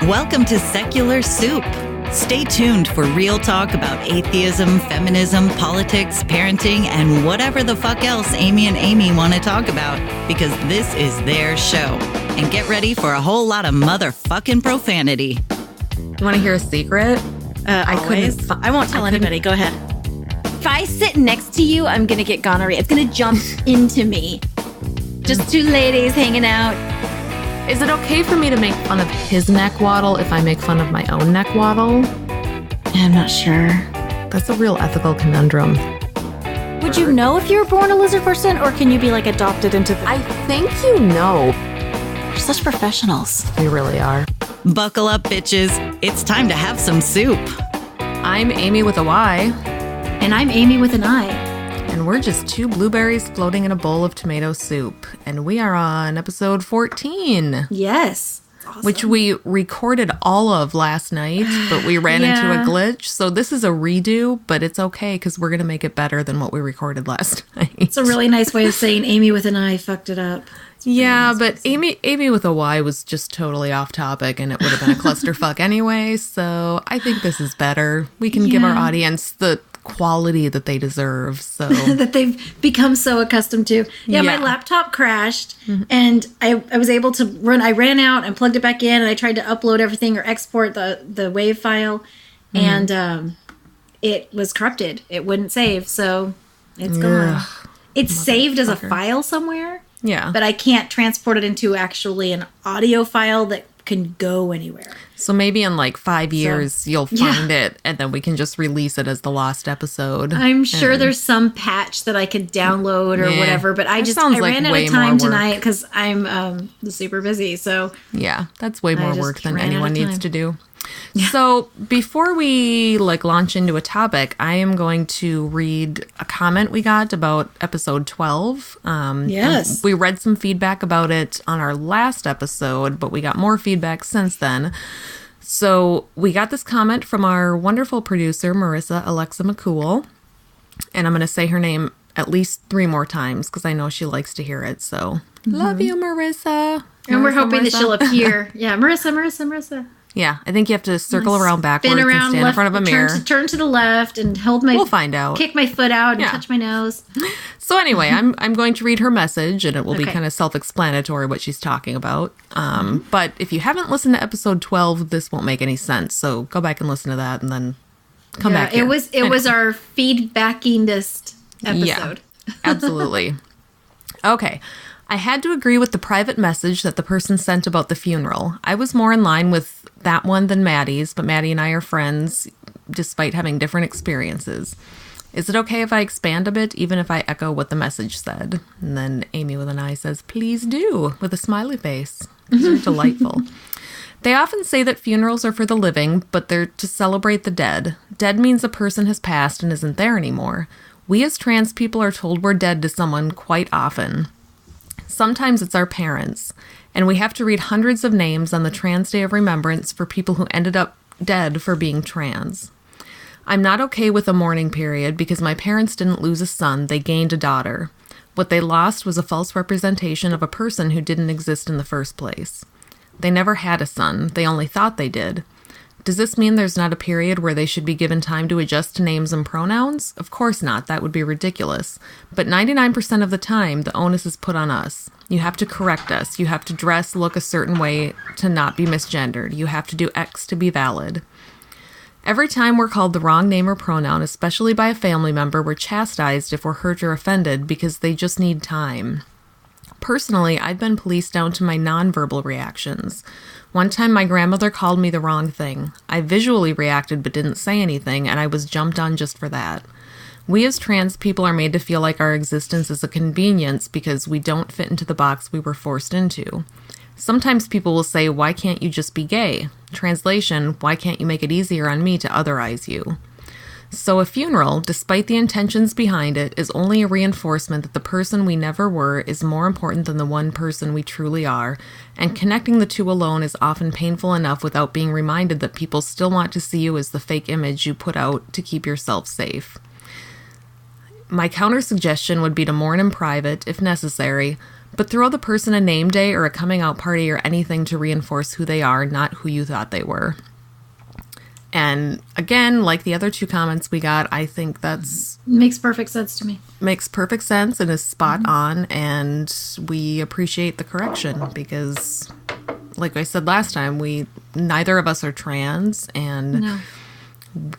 Welcome to Secular Soup. Stay tuned for real talk about atheism, feminism, politics, parenting, and whatever the fuck else Amy and Amy want to talk about, because this is their show. And get ready for a whole lot of motherfucking profanity. You want to hear a secret? I won't tell anybody. Go ahead. If I sit next to you, I'm going to get gonorrhea. It's going to jump into me. Just two ladies hanging out. Is it okay for me to make fun of his neck waddle if I make fun of my own neck waddle? I'm not sure. That's a real ethical conundrum. Would you know if you were born a lizard person, or can you be like adopted into the... I think you know. We're such professionals. We really are. Buckle up, bitches. It's time to have some soup. I'm Amy with a Y. And I'm Amy with an I. And we're just two blueberries floating in a bowl of tomato soup. And we are on episode 14. Yes. Awesome. Which we recorded all of last night, but we ran into a glitch. So this is a redo, but it's okay because we're going to make it better than what we recorded last night. It's a really nice way of saying Amy with an I fucked it up. Yeah, but Amy with a Y was just totally off topic, and it would have been a clusterfuck anyway. So I think this is better. We can give our audience the quality that they deserve, so that they've become so accustomed to. My laptop crashed, and I was able to run. I ran out and plugged it back in, and I tried to upload everything or export the WAV file, and it was corrupted. It wouldn't save, so it's gone. It's saved as a file somewhere. Yeah, but I can't transport it into actually an audio file that can go anywhere. So maybe in like 5 years you'll find it, and then we can just release it as the lost episode. I'm sure there's some patch that I could download or whatever, but I ran out of time tonight because I'm super busy. So yeah, that's way more work than anyone needs to do. Yeah. So before we launch into a topic, I am going to read a comment we got about episode 12. Yes. We read some feedback about it on our last episode, but we got more feedback since then. So we got this comment from our wonderful producer, Marissa Alexa McCool. And I'm going to say her name at least 3 more times because I know she likes to hear it. So love you, Marissa. And we're hoping that she'll appear. Yeah, Marissa. Yeah, I think you have to circle around backwards and stand in front of a mirror. Turn to the left and hold my... We'll find out. Kick my foot out and touch my nose. So anyway, I'm going to read her message, and it will be kind of self-explanatory what she's talking about. But if you haven't listened to episode 12, this won't make any sense. So go back and listen to that, and then come back here. It was our feedbackingest episode. Yeah, absolutely. Okay. I had to agree with the private message that the person sent about the funeral. I was more in line with that one than Maddie's, but Maddie and I are friends despite having different experiences. Is it okay if I expand a bit, even if I echo what the message said? And then Amy with an I says, please do, with a smiley face. These are delightful. They often say that funerals are for the living, but they're to celebrate the dead. Dead means a person has passed and isn't there anymore. We as trans people are told we're dead to someone quite often. Sometimes it's our parents, and we have to read hundreds of names on the Trans Day of Remembrance for people who ended up dead for being trans. I'm not okay with a mourning period because my parents didn't lose a son, they gained a daughter. What they lost was a false representation of a person who didn't exist in the first place. They never had a son, they only thought they did. Does this mean there's not a period where they should be given time to adjust to names and pronouns? Of course not. That would be ridiculous. But 99% of the time, the onus is put on us. You have to correct us. You have to look a certain way to not be misgendered. You have to do X to be valid. Every time we're called the wrong name or pronoun, especially by a family member, we're chastised if we're hurt or offended because they just need time. Personally, I've been policed down to my nonverbal reactions. One time my grandmother called me the wrong thing. I visually reacted but didn't say anything, and I was jumped on just for that. We as trans people are made to feel like our existence is a convenience because we don't fit into the box we were forced into. Sometimes people will say, why can't you just be gay? Translation, why can't you make it easier on me to otherize you? So a funeral, despite the intentions behind it, is only a reinforcement that the person we never were is more important than the one person we truly are, and connecting the two alone is often painful enough without being reminded that people still want to see you as the fake image you put out to keep yourself safe. My counter suggestion would be to mourn in private, if necessary, but throw the person a name day or a coming out party or anything to reinforce who they are, not who you thought they were. And again, like the other 2 comments we got, I think that's... Makes perfect sense to me. Makes perfect sense and is spot on, and we appreciate the correction because, like I said last time, neither of us are trans, and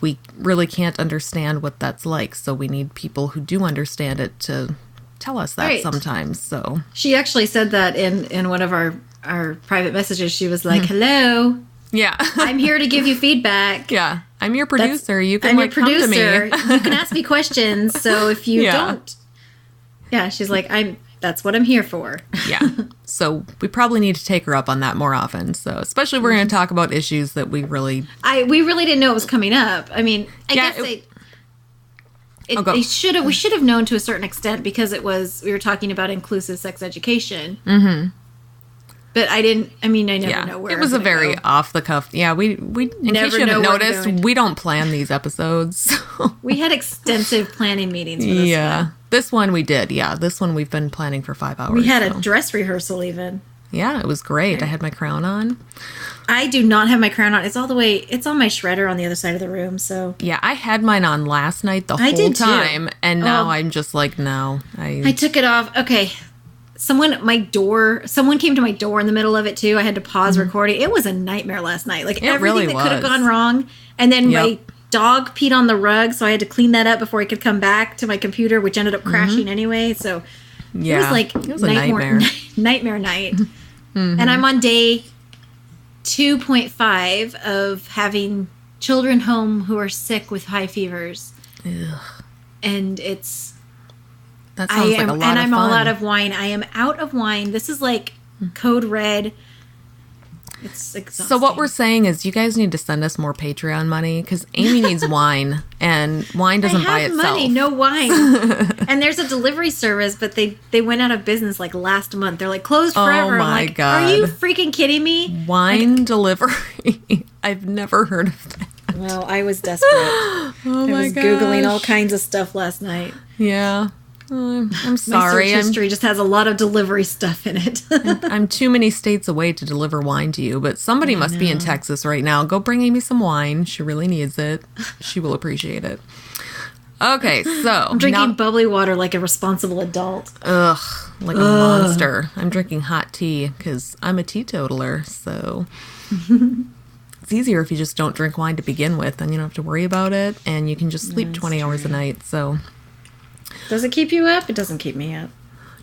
we really can't understand what that's like, so we need people who do understand it to tell us that sometimes. So she actually said that in one of our private messages. She was like, hello. Yeah. I'm here to give you feedback. Yeah. I'm your producer. You can I'm your come to me. You can ask me questions. So if you don't. Yeah. She's like, that's what I'm here for. Yeah. So we probably need to take her up on that more often. So especially if we're going to talk about issues that we really didn't know it was coming up. I mean, I guess we should have known to a certain extent because we were talking about inclusive sex education. Mm-hmm. But I never know where it was a very off the cuff. Yeah, we in case you haven't noticed, we don't plan these episodes. We had extensive planning meetings for this one. This one we did. Yeah, this one we've been planning for 5 hours. We had a dress rehearsal even. Yeah, it was great. I had my crown on. I do not have my crown on. It's on my shredder on the other side of the room, so. Yeah, I had mine on last night the whole time, and now I'm just like, no. I took it off. Okay. Someone came to my door in the middle of it too. I had to pause recording. It was a nightmare last night. Like everything that could have gone wrong. And then my dog peed on the rug, so I had to clean that up before I could come back to my computer, which ended up crashing anyway. So it was a nightmare night. And I'm on day 2.5 of having children home who are sick with high fevers. Ugh. And it's... That sounds like a lot of fun. And I'm all out of wine. I am out of wine. This is like code red. It's exhausting. So what we're saying is you guys need to send us more Patreon money because Amy needs wine, and wine doesn't buy itself. Money, no wine. And there's a delivery service, but they went out of business like last month. They're like closed forever. Oh my God. Are you freaking kidding me? Wine delivery. I've never heard of that. Well, I was desperate. I was Googling all kinds of stuff last night. Yeah. I'm sorry. My search history just has a lot of delivery stuff in it. I'm too many states away to deliver wine to you, but somebody must be in Texas right now. Go bring Amy some wine. She really needs it. She will appreciate it. Okay, so I'm drinking bubbly water like a responsible adult. Ugh, like a monster. I'm drinking hot tea because I'm a teetotaler, so it's easier if you just don't drink wine to begin with. Then you don't have to worry about it, and you can just sleep 20 hours a night, so... Does it keep you up? It doesn't keep me up.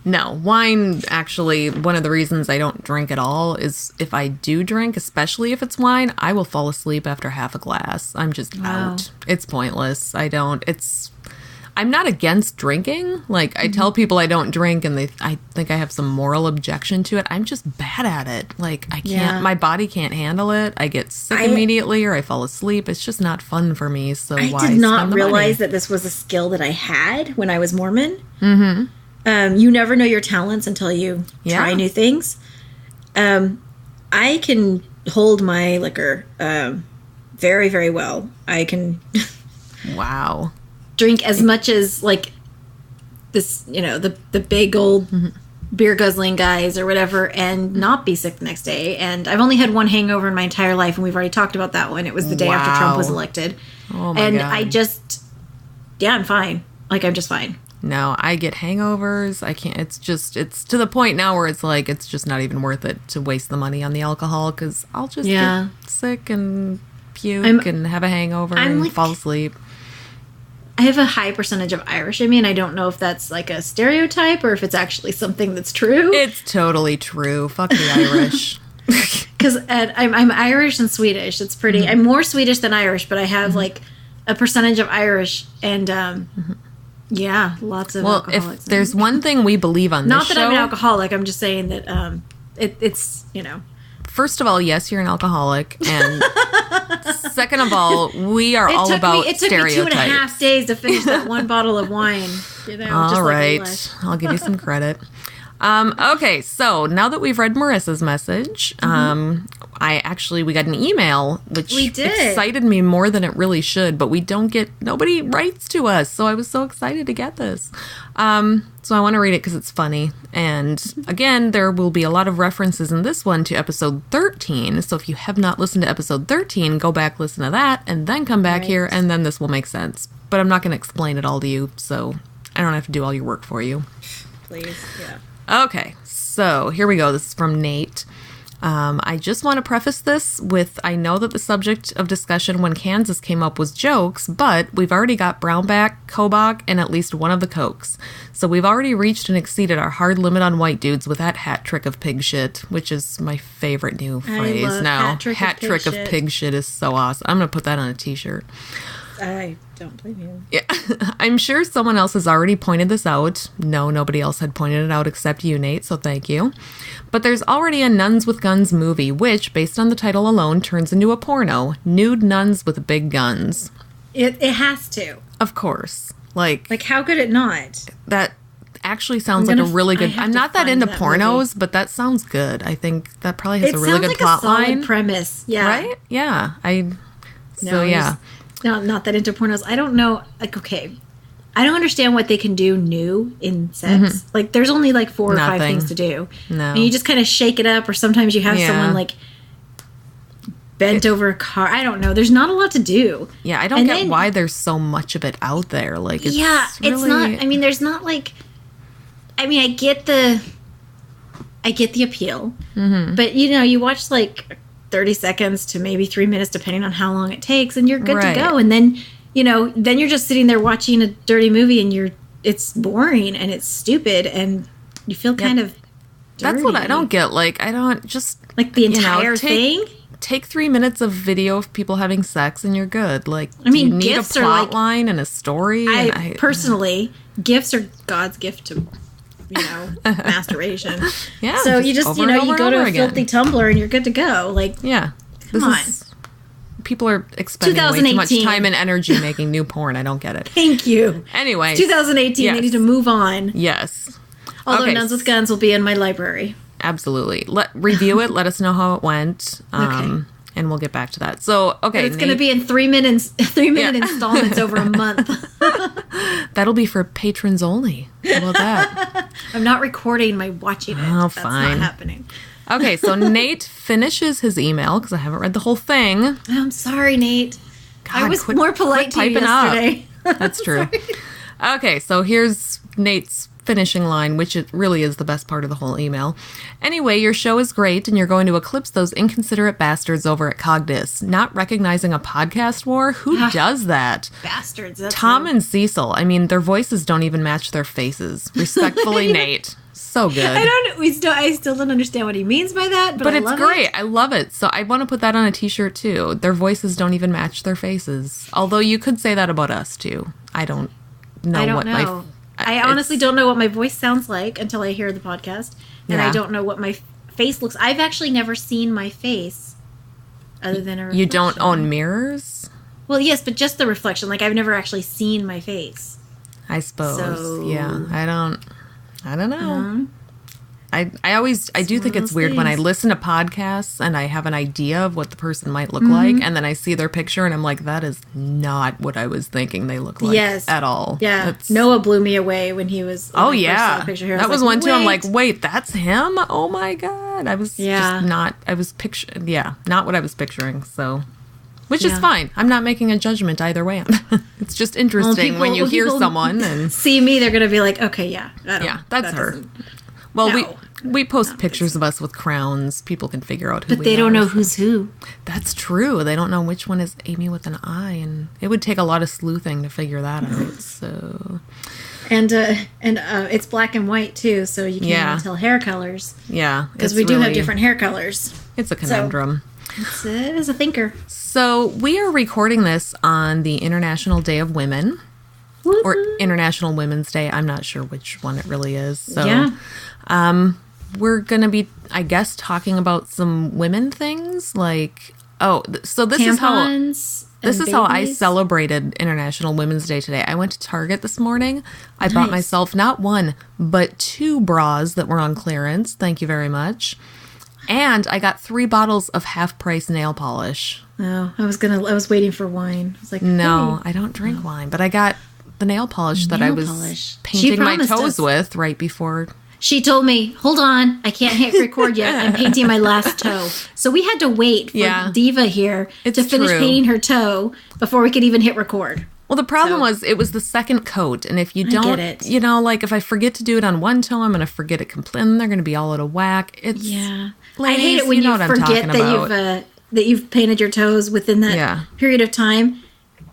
No, wine, actually, one of the reasons I don't drink at all is if I do drink, especially if it's wine, I will fall asleep after half a glass. I'm just out. It's pointless. I'm not against drinking. Like, I tell people I don't drink and I think I have some moral objection to it. I'm just bad at it. Like, I can't, my body can't handle it. I get sick immediately or I fall asleep. It's just not fun for me. So I did not realize that this was a skill that I had when I was Mormon. Mm-hmm. You never know your talents until you try new things. I can hold my liquor very, very well. I can... Wow. Drink as much as like this, the big old beer guzzling guys or whatever, and not be sick the next day. And I've only had one hangover in my entire life, and we've already talked about that one. It was the day after Trump was elected. Oh my God. I just, I'm fine. Like, I'm just fine. No, I get hangovers. I can't. It's to the point now where it's like it's just not even worth it to waste the money on the alcohol because I'll just get sick and puke and have a hangover and fall asleep. I have a high percentage of Irish in me, and I don't know if that's like a stereotype or if it's actually something that's true. It's totally true. Fuck the Irish. Because I'm Irish and Swedish. It's pretty. I'm more Swedish than Irish, but I have like a percentage of Irish and lots of alcoholics. Well, if there's one thing we believe on this show... Not that I'm an alcoholic. I'm just saying that it's. First of all, yes, you're an alcoholic, and second of all, we are all about stereotypes. It took me 2.5 days to finish that one bottle of wine. All right, I'll give you some credit. Okay, so now that we've read Marissa's message, we got an email, which excited me more than it really should, but nobody writes to us, so I was so excited to get this. So I want to read it because it's funny. And again, there will be a lot of references in this one to episode 13, so if you have not listened to episode 13, go back, listen to that, and then come back here, and then this will make sense. But I'm not going to explain it all to you, so I don't have to do all your work for you. Please, yeah. Okay, so here we go. This is from Nate. I just want to preface this with, I know that the subject of discussion when Kansas came up was jokes, but we've already got Brownback, Kobach, and at least one of the Cokes. So we've already reached and exceeded our hard limit on white dudes with that hat trick of pig shit, which is my favorite new phrase now. Hat trick of pig shit is so awesome. I'm going to put that on a t-shirt. I don't blame you. Yeah, I'm sure someone else has already pointed this out. No, nobody else had pointed it out except you, Nate, so thank you. But there's already a Nuns with Guns movie, which, based on the title alone, turns into a porno. Nude nuns with big guns. It has to. Of course. Like how could it not? That actually sounds like a really good... I'm not that into pornos, but that sounds good. I think that probably has a really good plot line. It sounds like a solid premise. Yeah. Right? Yeah. Yeah. Not that into pornos. I don't know. Okay. I don't understand what they can do new in sex. Like, there's only 4 or 5 things to do. No. And you just kind of shake it up, or sometimes you have someone bent over a car. I don't know. There's not a lot to do. Yeah, I don't get why there's so much of it out there. Like, it's it's not. I mean, there's not I mean, I get the appeal, but you watch 30 seconds to maybe 3 minutes, depending on how long it takes, and you're good to go. And then, then you're just sitting there watching a dirty movie, and it's boring and it's stupid, and you feel kind of dirty. That's what I don't get. I don't just the entire thing. Take 3 minutes of video of people having sex, and you're good. I mean, you need a plot line and a story. Personally, gifts are God's gift to masturbation. Yeah. So you just, you go to a filthy Tumblr and you're good to go. Come on. People are expending way too much time and energy making new porn. I don't get it. Thank you. Anyway. 2018, they need to move on. Yes. Although Nuns with Guns will be in my library. Absolutely. Review it. Let us know how it went. Okay. And we'll get back to that. So, okay. But it's going to be in 3 minutes, installments over a month. That'll be for patrons only. How about that? I'm not recording my watching it. Oh, That's fine. not happening. Okay, so Nate finishes his email, because I haven't read the whole thing. I'm sorry, Nate. God, I was more polite to you yesterday. That's true. Okay, so here's Nate's finishing line, which it really is the best part of the whole email. Anyway, your show is great, and you're going to eclipse those inconsiderate bastards over at Cogdis. Not recognizing a podcast war? Who does that? Bastards. Tom and Cecil. I mean, their voices don't even match their faces. Respectfully, Nate. So good. I still don't understand what he means by that, but it's great. I love it. So I want to put that on a t-shirt too. Their voices don't even match their faces. Although you could say that about us too. I don't know. I honestly don't know what my voice sounds like until I hear the podcast. And I don't know what my face looks. I've actually never seen my face other than a reflection. You don't own mirrors? Well, yes, but just the reflection. I've never actually seen my face. I suppose. So, yeah. I don't know. I do think it's weird when I listen to podcasts and I have an idea of what the person might look like, and then I see their picture and I'm like, that is not what I was thinking they look like at all. Yeah. Noah blew me away when he was picture. That was one too. I'm like, wait, that's him? Oh my God. I was not what I was picturing. So, which is fine. I'm not making a judgment either way. It's just interesting when you hear someone and see me, they're going to be like, okay, that's her. Well, we post pictures of us with crowns. People can figure out who we are. But they don't know who's who. That's true. They don't know which one is Amy with an I, and it would take a lot of sleuthing to figure that out. So, and it's black and white too, so you can't even tell hair colors. Yeah, because we do have different hair colors. It's a conundrum. So, it is a thinker. So we are recording this on the International Day of Women. Woo-hoo. Or International Women's Day. I'm not sure which one it really is. So, we're going to be, I guess, talking about some women things. So this tampons, is how... This is how I babies. celebrated International Women's Day today. I went to Target this morning. I bought myself not one, but 2 bras that were on clearance. Thank you very much. And I got 3 bottles of half-price nail polish. Oh, I was waiting for wine. I was like, No, hey. I don't drink wine, but I got the nail polish that I Nail was polish. painting She my promised toes us. with right before. She told me, hold on, I can't hit record yet. I'm painting my last toe. So we had to wait for Diva here It's to finish true. painting her toe before we could even hit record. Well, the problem was it was the second coat, and if you get don't, it. you know, like if I forget to do it on one toe, I'm going to forget it completely. They're going to be all out of whack. It's Yeah. ladies, I hate it when you know you what I'm forget talking about. that you've painted your toes within that period of time.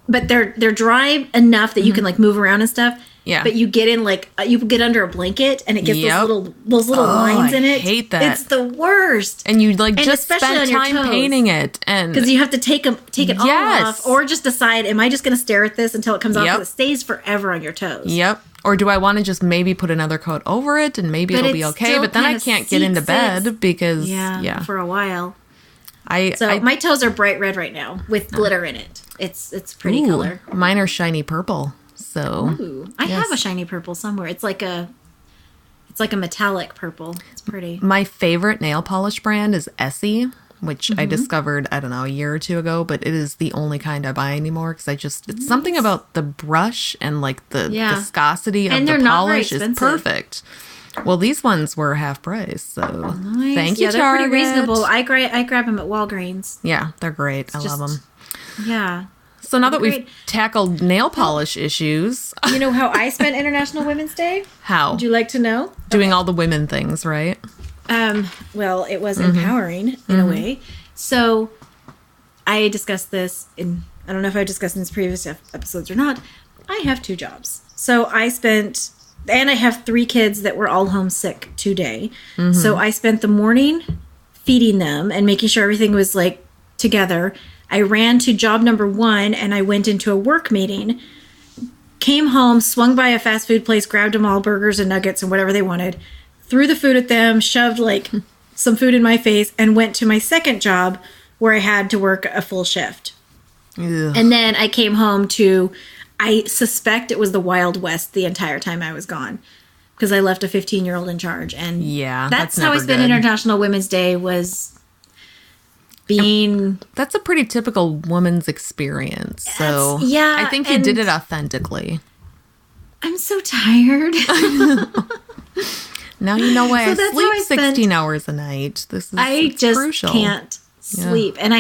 But they're dry enough that you can like move around and stuff. Yeah. But you get in you get under a blanket and it gets those little lines in it. I hate that. It's the worst. And you like And just especially spend on your time toes. painting it, and Because you have to take it all Yes. off, or just decide, am I just going to stare at this until it comes off? Yep. Because it stays forever on your toes. Yep. Or do I want to just maybe put another coat over it and maybe But it'll it be okay? still But then I kinda can't get into seeks bed because for a while. I My toes are bright red right now with glitter in it. It's pretty color. Mine are shiny purple. So Ooh, I have a shiny purple somewhere. It's like a metallic purple. It's pretty. my favorite nail polish brand is Essie, which Mm-hmm. I discovered, I don't know, a year or 2 ago, but it is the only kind I buy anymore because it's something about the brush and like the viscosity of And the they're not very polish is expensive. perfect. Well, these ones were half price, so thank you, they're Target. pretty reasonable. I grab them at Walgreens. Yeah, they're great. I love them. Yeah. So now that we've great. tackled nail polish issues, You know how I spent International Women's Day? how? Would you like to know? Doing all the women things, right? Well, it was Mm-hmm. empowering in a way. So I discussed this I don't know if I discussed in this previous episodes or not. I have 2 jobs. So and I have 3 kids that were all homesick today. Mm-hmm. So I spent the morning feeding them and making sure everything was like together. I ran to job number 1 and I went into a work meeting. Came home, swung by a fast food place, grabbed them all burgers and nuggets and whatever they wanted, threw the food at them, shoved like some food in my face, and went to my second job where I had to work a full shift. Ugh. And then I came home I suspect it was the Wild West the entire time I was gone because I left a 15-year-old in charge. And that's how I never spent good. International Women's Day, was being... That's a pretty typical woman's experience. So yeah, I think you and- did it authentically. I'm so tired. Now you know why So I that's sleep how I spent- 16 hours a night. It's crucial. can't sleep. And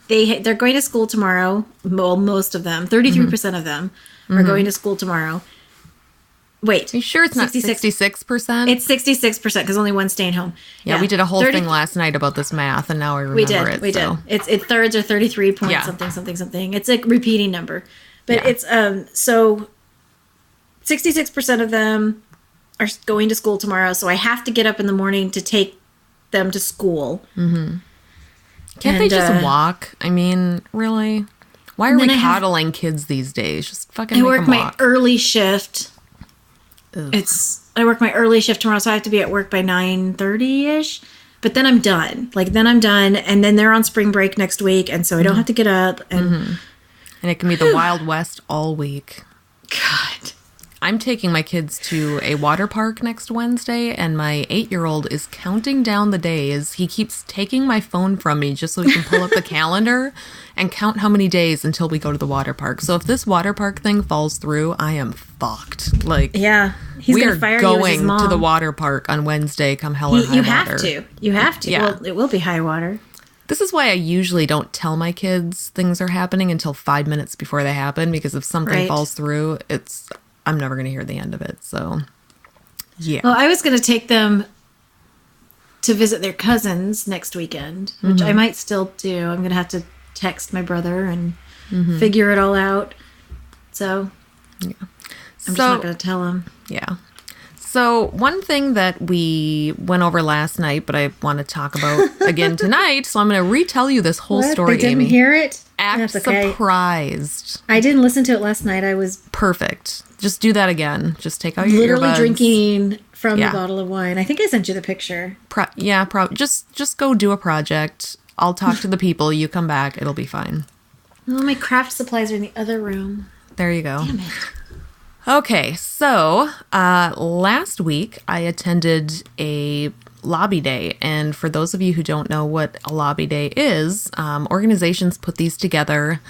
they're going to school tomorrow. Well, most of them, 33% of them are going to school tomorrow. Wait. Are you sure it's not 66? 66%? It's 66% because only one's staying home. Yeah, we did a whole 30 thing last night about this math, and now I remember We did. it. We so. did. It's thirds are 33 point Yeah. something. It's a repeating number. But Yeah. it's so 66% of them are going to school tomorrow, so I have to get up in the morning to take them to school. Can't they And, just walk? I mean, really? Why are we then I have- coddling kids these days? Just fucking I make work them my walk. early shift. Ugh. I work my early shift tomorrow, so I have to be at work by 9:30ish. But then I'm done. And then they're on spring break next week, and so I don't have to get up. And And it can be the Wild West all week. God, I'm taking my kids to a water park next Wednesday, and my 8-year-old is counting down the days. He keeps taking my phone from me just so he can pull up the calendar and count how many days until we go to the water park. So if this water park thing falls through, I am fucked. Like, yeah, he's we gonna are fire you as his going mom. to the water park on Wednesday, come hell or high You water. have to. You have to. Yeah. Well, it will be high water. This is why I usually don't tell my kids things are happening until 5 minutes before they happen, because if something Right. falls through, I'm never going to hear the end of it. So, yeah. Well, I was going to take them to visit their cousins next weekend, which I might still do. I'm going to have to text my brother and figure it all out. So, I'm just not going to tell him. Yeah. So one thing that we went over last night, but I want to talk about again tonight, so I'm going to retell you this whole story, They didn't Amy. hear it? Act That's okay. surprised. I didn't listen to it last night. I was Perfect. Just do that again. Just take out your literally earbuds. drinking from Yeah. the bottle of wine. I think I sent you the picture. Just go do a project. I'll talk to the people. You come back. It'll be fine. Oh, my craft supplies are in the other room. There you go. Damn it. Okay, so last week I attended a lobby day, and for those of you who don't know what a lobby day is, organizations put these together.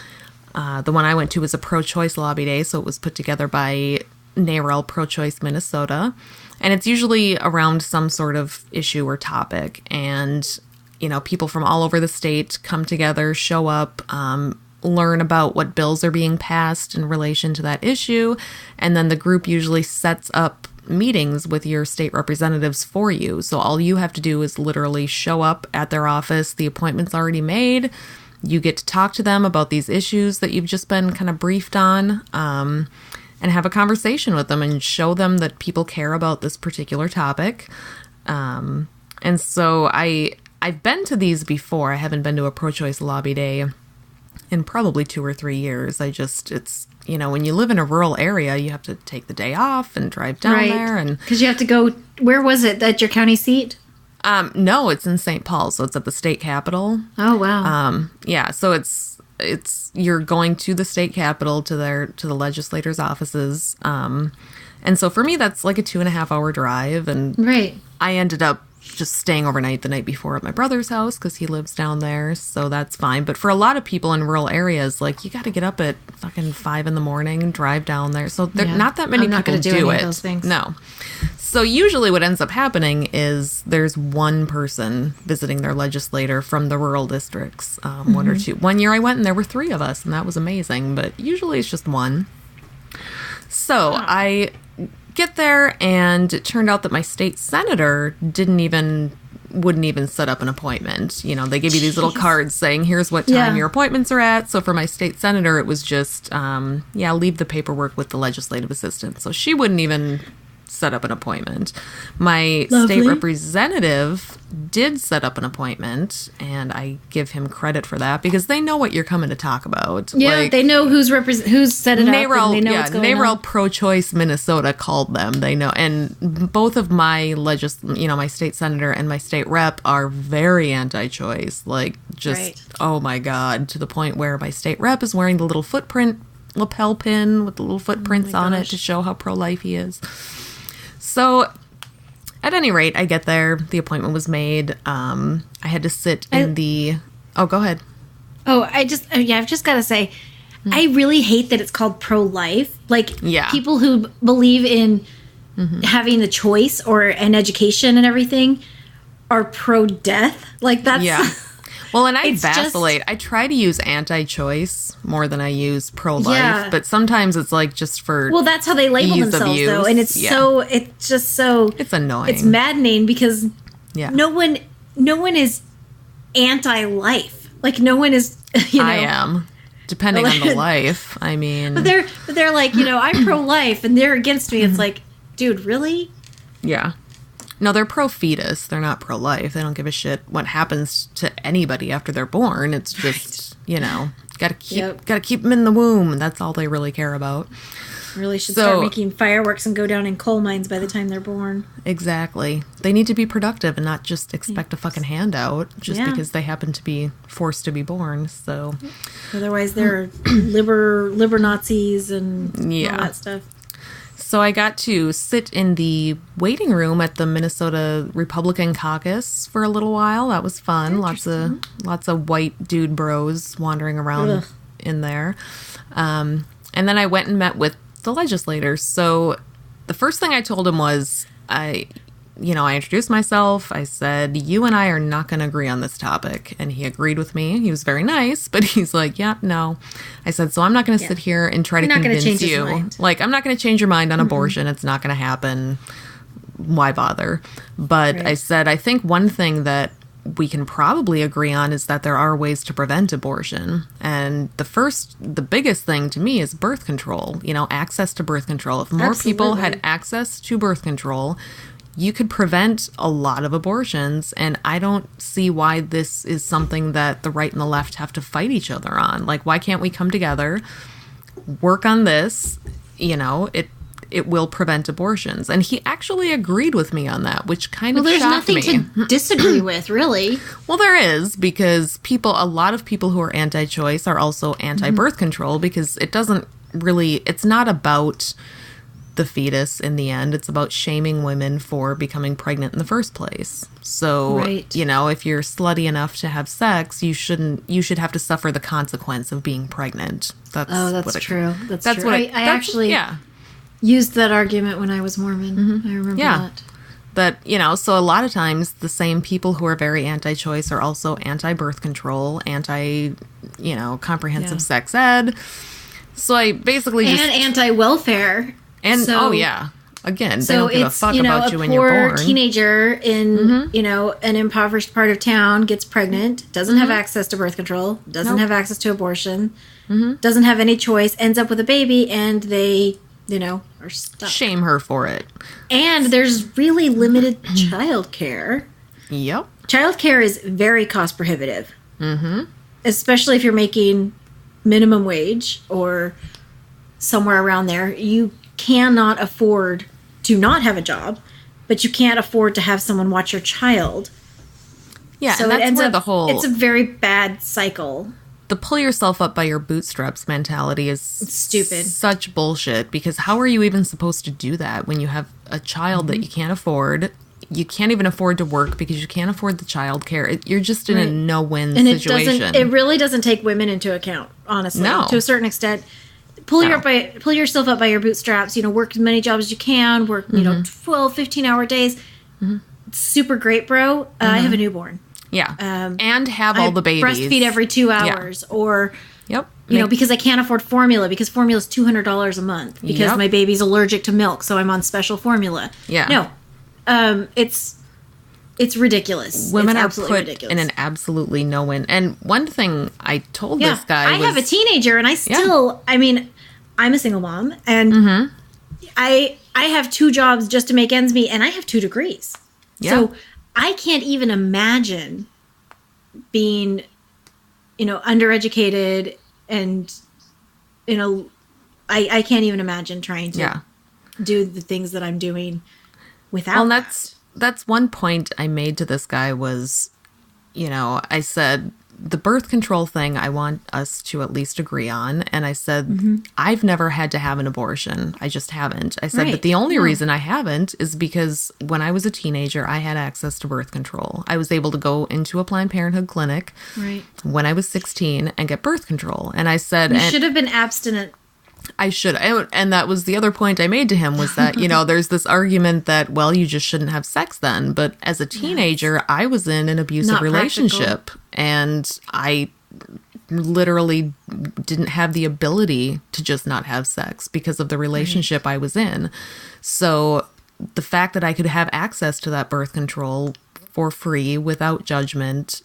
The one I went to was a ProChoice Lobby Day, so it was put together by NARAL ProChoice Minnesota, and it's usually around some sort of issue or topic, and people from all over the state come together, show up, learn about what bills are being passed in relation to that issue, and then the group usually sets up meetings with your state representatives for you. So all you have to do is literally show up at their office. The appointment's already made. You get to talk to them about these issues that you've just been kind of briefed on, and have a conversation with them and show them that people care about this particular topic. And so I've been to these before. I haven't been to a ProChoice Lobby Day in probably 2 or 3 years. It's when you live in a rural area, you have to take the day off and drive down there. And because you have to go, where was it? At your county seat? No, it's in St. Paul, so it's at the state capitol. Oh, wow. Yeah, so it's you're going to the state capitol to the legislators' offices. And so for me, that's like a 2.5 hour drive. And right. I ended up just staying overnight the night before at my brother's house because he lives down there, so that's fine. But for a lot of people in rural areas, like, you got to get up at fucking 5 a.m. and drive down there. So not that many people do it. Those things. No. So usually what ends up happening is there's one person visiting their legislator from the rural districts, one or two. One year I went and there were 3 of us, and that was amazing. But usually it's just one. So I get there, and it turned out that my state senator wouldn't even set up an appointment. They give you these little cards saying, here's what time your appointments are at. So for my state senator, it was just, leave the paperwork with the legislative assistant. So she wouldn't even set up an appointment. My state representative did set up an appointment, and I give him credit for that because they know what you're coming to talk about. Yeah, they know who's set it up. And they know what's going on. NARAL ProChoice Minnesota called them. They know, and both of my my state senator and my state rep are very anti-choice. Oh my God, to the point where my state rep is wearing the little lapel pin with the little footprints on it to show how pro-life he is. So, at any rate, I get there. The appointment was made. I had to sit in the... Oh, go ahead. Oh, I've just got to say, I really hate that it's called pro-life. People who believe in having the choice or an education and everything are pro-death. That's... Yeah. Well, and I vacillate. I try to use anti-choice more than I use pro-life, but sometimes it's just for well, that's how they label themselves, though, and it's it's annoying. It's maddening because no one is anti-life. No one is. I am, depending on the life. I mean, but they're like, I'm pro-life, and they're against me. It's like, dude, really? Yeah. No, they're ProFetus. They're not pro-life. They don't give a shit what happens to anybody after they're born. It's just, gotta keep them in the womb. That's all they really care about. Really should start making fireworks and go down in coal mines by the time they're born. Exactly. They need to be productive and not just expect a fucking handout just because they happen to be forced to be born. So otherwise, they're liber Nazis and all that stuff. So I got to sit in the waiting room at the Minnesota Republican caucus for a little while. That was fun. Lots of white dude bros wandering around in there. And then I went and met with the legislators. So the first thing I told him was, I introduced myself. I said, you and I are not going to agree on this topic. And he agreed with me. He was very nice, but he's like, yeah, no. I said, so I'm not going to sit here and try to convince you. I'm not going to change your mind on abortion. It's not going to happen. Why bother? But I said, I think one thing that we can probably agree on is that there are ways to prevent abortion. And the biggest thing to me is birth control, access to birth control. If more people had access to birth control, you could prevent a lot of abortions, and I don't see why this is something that the right and the left have to fight each other on. Why can't we come together, work on this? it will prevent abortions. And he actually agreed with me on that, which kind of there's shocked me. nothing to disagree with, really. Well, there is, because a lot of people who are anti-choice are also anti-birth control, because it's not about the fetus in the end. It's about shaming women for becoming pregnant in the first place. So, right. If you're slutty enough to have sex, you should have to suffer the consequence of being pregnant. That's true. That's true. What I actually used that argument when I was Mormon. Mm-hmm. I remember that. But, so a lot of times the same people who are very anti-choice are also anti-birth control, comprehensive sex ed. So I basically and anti-welfare. And again, they don't give a fuck about you when you're born. A poor teenager in an impoverished part of town gets pregnant, doesn't have access to birth control, doesn't have access to abortion, doesn't have any choice, ends up with a baby, and they are stuck. Shame her for it. And there's really limited childcare. Yep. Childcare is very cost prohibitive, especially if you're making minimum wage or somewhere around there. You cannot afford to not have a job, but you can't afford to have someone watch your child. Yeah, so and that's it's a very bad cycle. The pull yourself up by your bootstraps mentality is stupid. Such bullshit, because how are you even supposed to do that when you have a child that you can't afford? You can't even afford to work because you can't afford the child care. You're just in a no-win situation. It really doesn't take women into account, honestly. No. To a certain extent. Pull yourself up by your bootstraps, work as many jobs as you can, work, 12, 15-hour days. Super great, bro. I have a newborn. Yeah. And have all the babies. Breastfeed every 2 hours or, yep. Because I can't afford formula, because formula is $200 a month because my baby's allergic to milk. So I'm on special formula. Yeah. No, it's ridiculous. Women it's are put ridiculous. in an absolutely no-win. And one thing I told this guy I have a teenager, and I still, I'm a single mom, and I have 2 jobs just to make ends meet, and I have 2 degrees. Yeah. So I can't even imagine being, undereducated, and, I can't even imagine trying to do the things that I'm doing without That's one point I made to this guy was, I said, the birth control thing I want us to at least agree on. And I said, I've never had to have an abortion. I just haven't. I said, but the only reason I haven't is because when I was a teenager, I had access to birth control. I was able to go into a Planned Parenthood clinic when I was 16 and get birth control. And I said, you should have been abstinent. I should. And that was the other point I made to him was that, there's this argument that, well, you just shouldn't have sex then. But as a teenager, I was in an abusive relationship and I literally didn't have the ability to just not have sex because of the relationship I was in. So the fact that I could have access to that birth control for free without judgment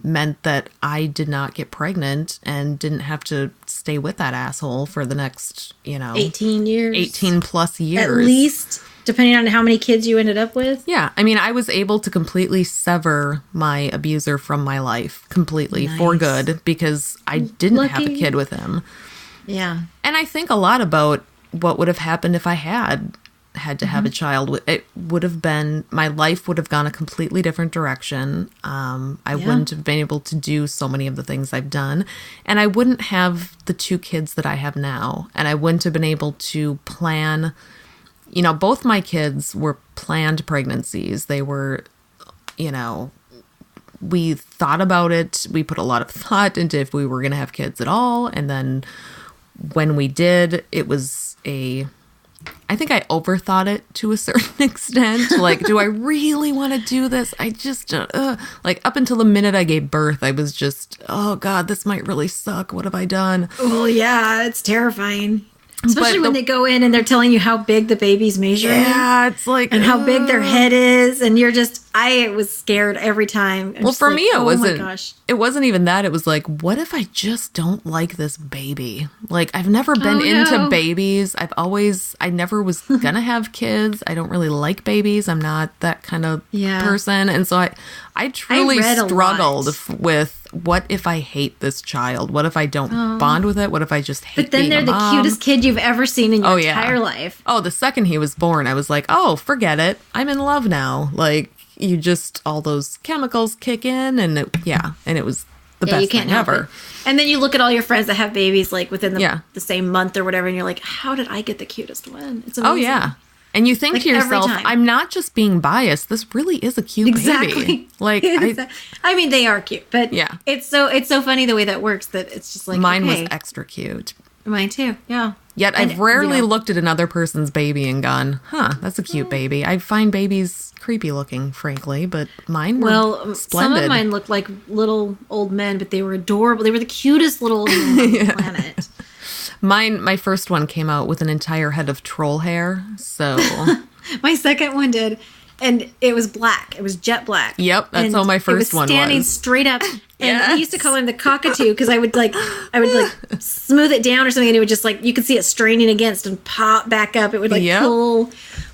meant that I did not get pregnant and didn't have to stay with that asshole for the next, 18 years. 18 plus years. At least, depending on how many kids you ended up with. Yeah. I mean, I was able to completely sever my abuser from my life completely for good because I didn't have a kid with him. Yeah. And I think a lot about what would have happened if I had to have a child. It would have been, my life would have gone a completely different direction. I wouldn't have been able to do so many of the things I've done. And I wouldn't have the 2 kids that I have now. And I wouldn't have been able to plan, both my kids were planned pregnancies. They were, we thought about it. We put a lot of thought into if we were going to have kids at all. And then when we did, it was I think I overthought it to a certain extent. Like, do I really want to do this? I just, up until the minute I gave birth, I was just, oh God, this might really suck. What have I done? Oh yeah, it's terrifying. Especially when they go in and they're telling you how big the baby's measuring. Yeah, it's like... And how big their head is. And you're just... I was scared every time. Well, for me, it wasn't... Oh my gosh. It wasn't even that. It was like, what if I just don't like this baby? Like, I've never been into babies. I never was gonna have kids. I don't really like babies. I'm not that kind of person. And so I truly struggled with, what if I hate this child? What if I don't bond with it? What if I just hate But then being they're a the mom? cutest kid you've ever seen in your entire life. Oh, the second he was born, I was like, oh, forget it. I'm in love now. Like, you just, all those chemicals kick in, and it was the best thing ever. And then you look at all your friends that have babies like within the same month or whatever, and you're like, how did I get the cutest one? It's amazing. Oh, yeah. And you think to yourself, I'm not just being biased. This really is a cute baby. Like, I mean, they are cute, but yeah, it's so funny the way that works that it's just like mine was extra cute. Mine too. Yeah. Yet I've rarely looked at another person's baby and gone, that's a cute baby. I find babies creepy looking, frankly, but mine were splendid. Some of mine looked like little old men, but they were adorable. They were the cutest little old men on the planet. My first one came out with an entire head of troll hair, so... My second one did, and it was black. It was jet black. Yep, that's how my first one was. Standing straight up, and I used to call him the cockatoo, because I would smooth it down or something, and it would just you could see it straining against and pop back up. It would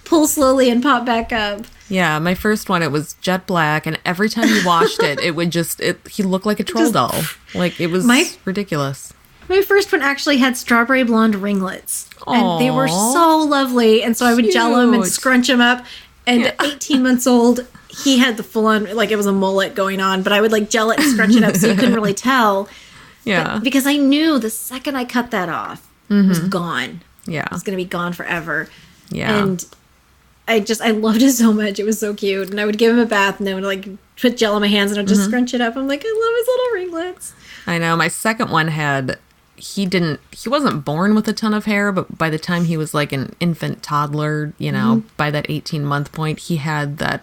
pull slowly and pop back up. Yeah, my first one, it was jet black, and every time you washed it, it would he looked like a troll doll. Like, it was ridiculous. My first one actually had strawberry blonde ringlets. Aww. And they were so lovely. And so I would gel them and scrunch them up. And at 18 months old, he had the full-on, it was a mullet going on. But I would, gel it and scrunch it up so you couldn't really tell. Yeah. But, because I knew the second I cut that off, it was gone. Yeah. It was going to be gone forever. Yeah. And I loved it so much. It was so cute. And I would give him a bath and I would, put gel on my hands and I'd just scrunch it up. I'm like, I love his little ringlets. I know. My second one he wasn't born with a ton of hair, but by the time he was an infant toddler, by that 18-month point, he had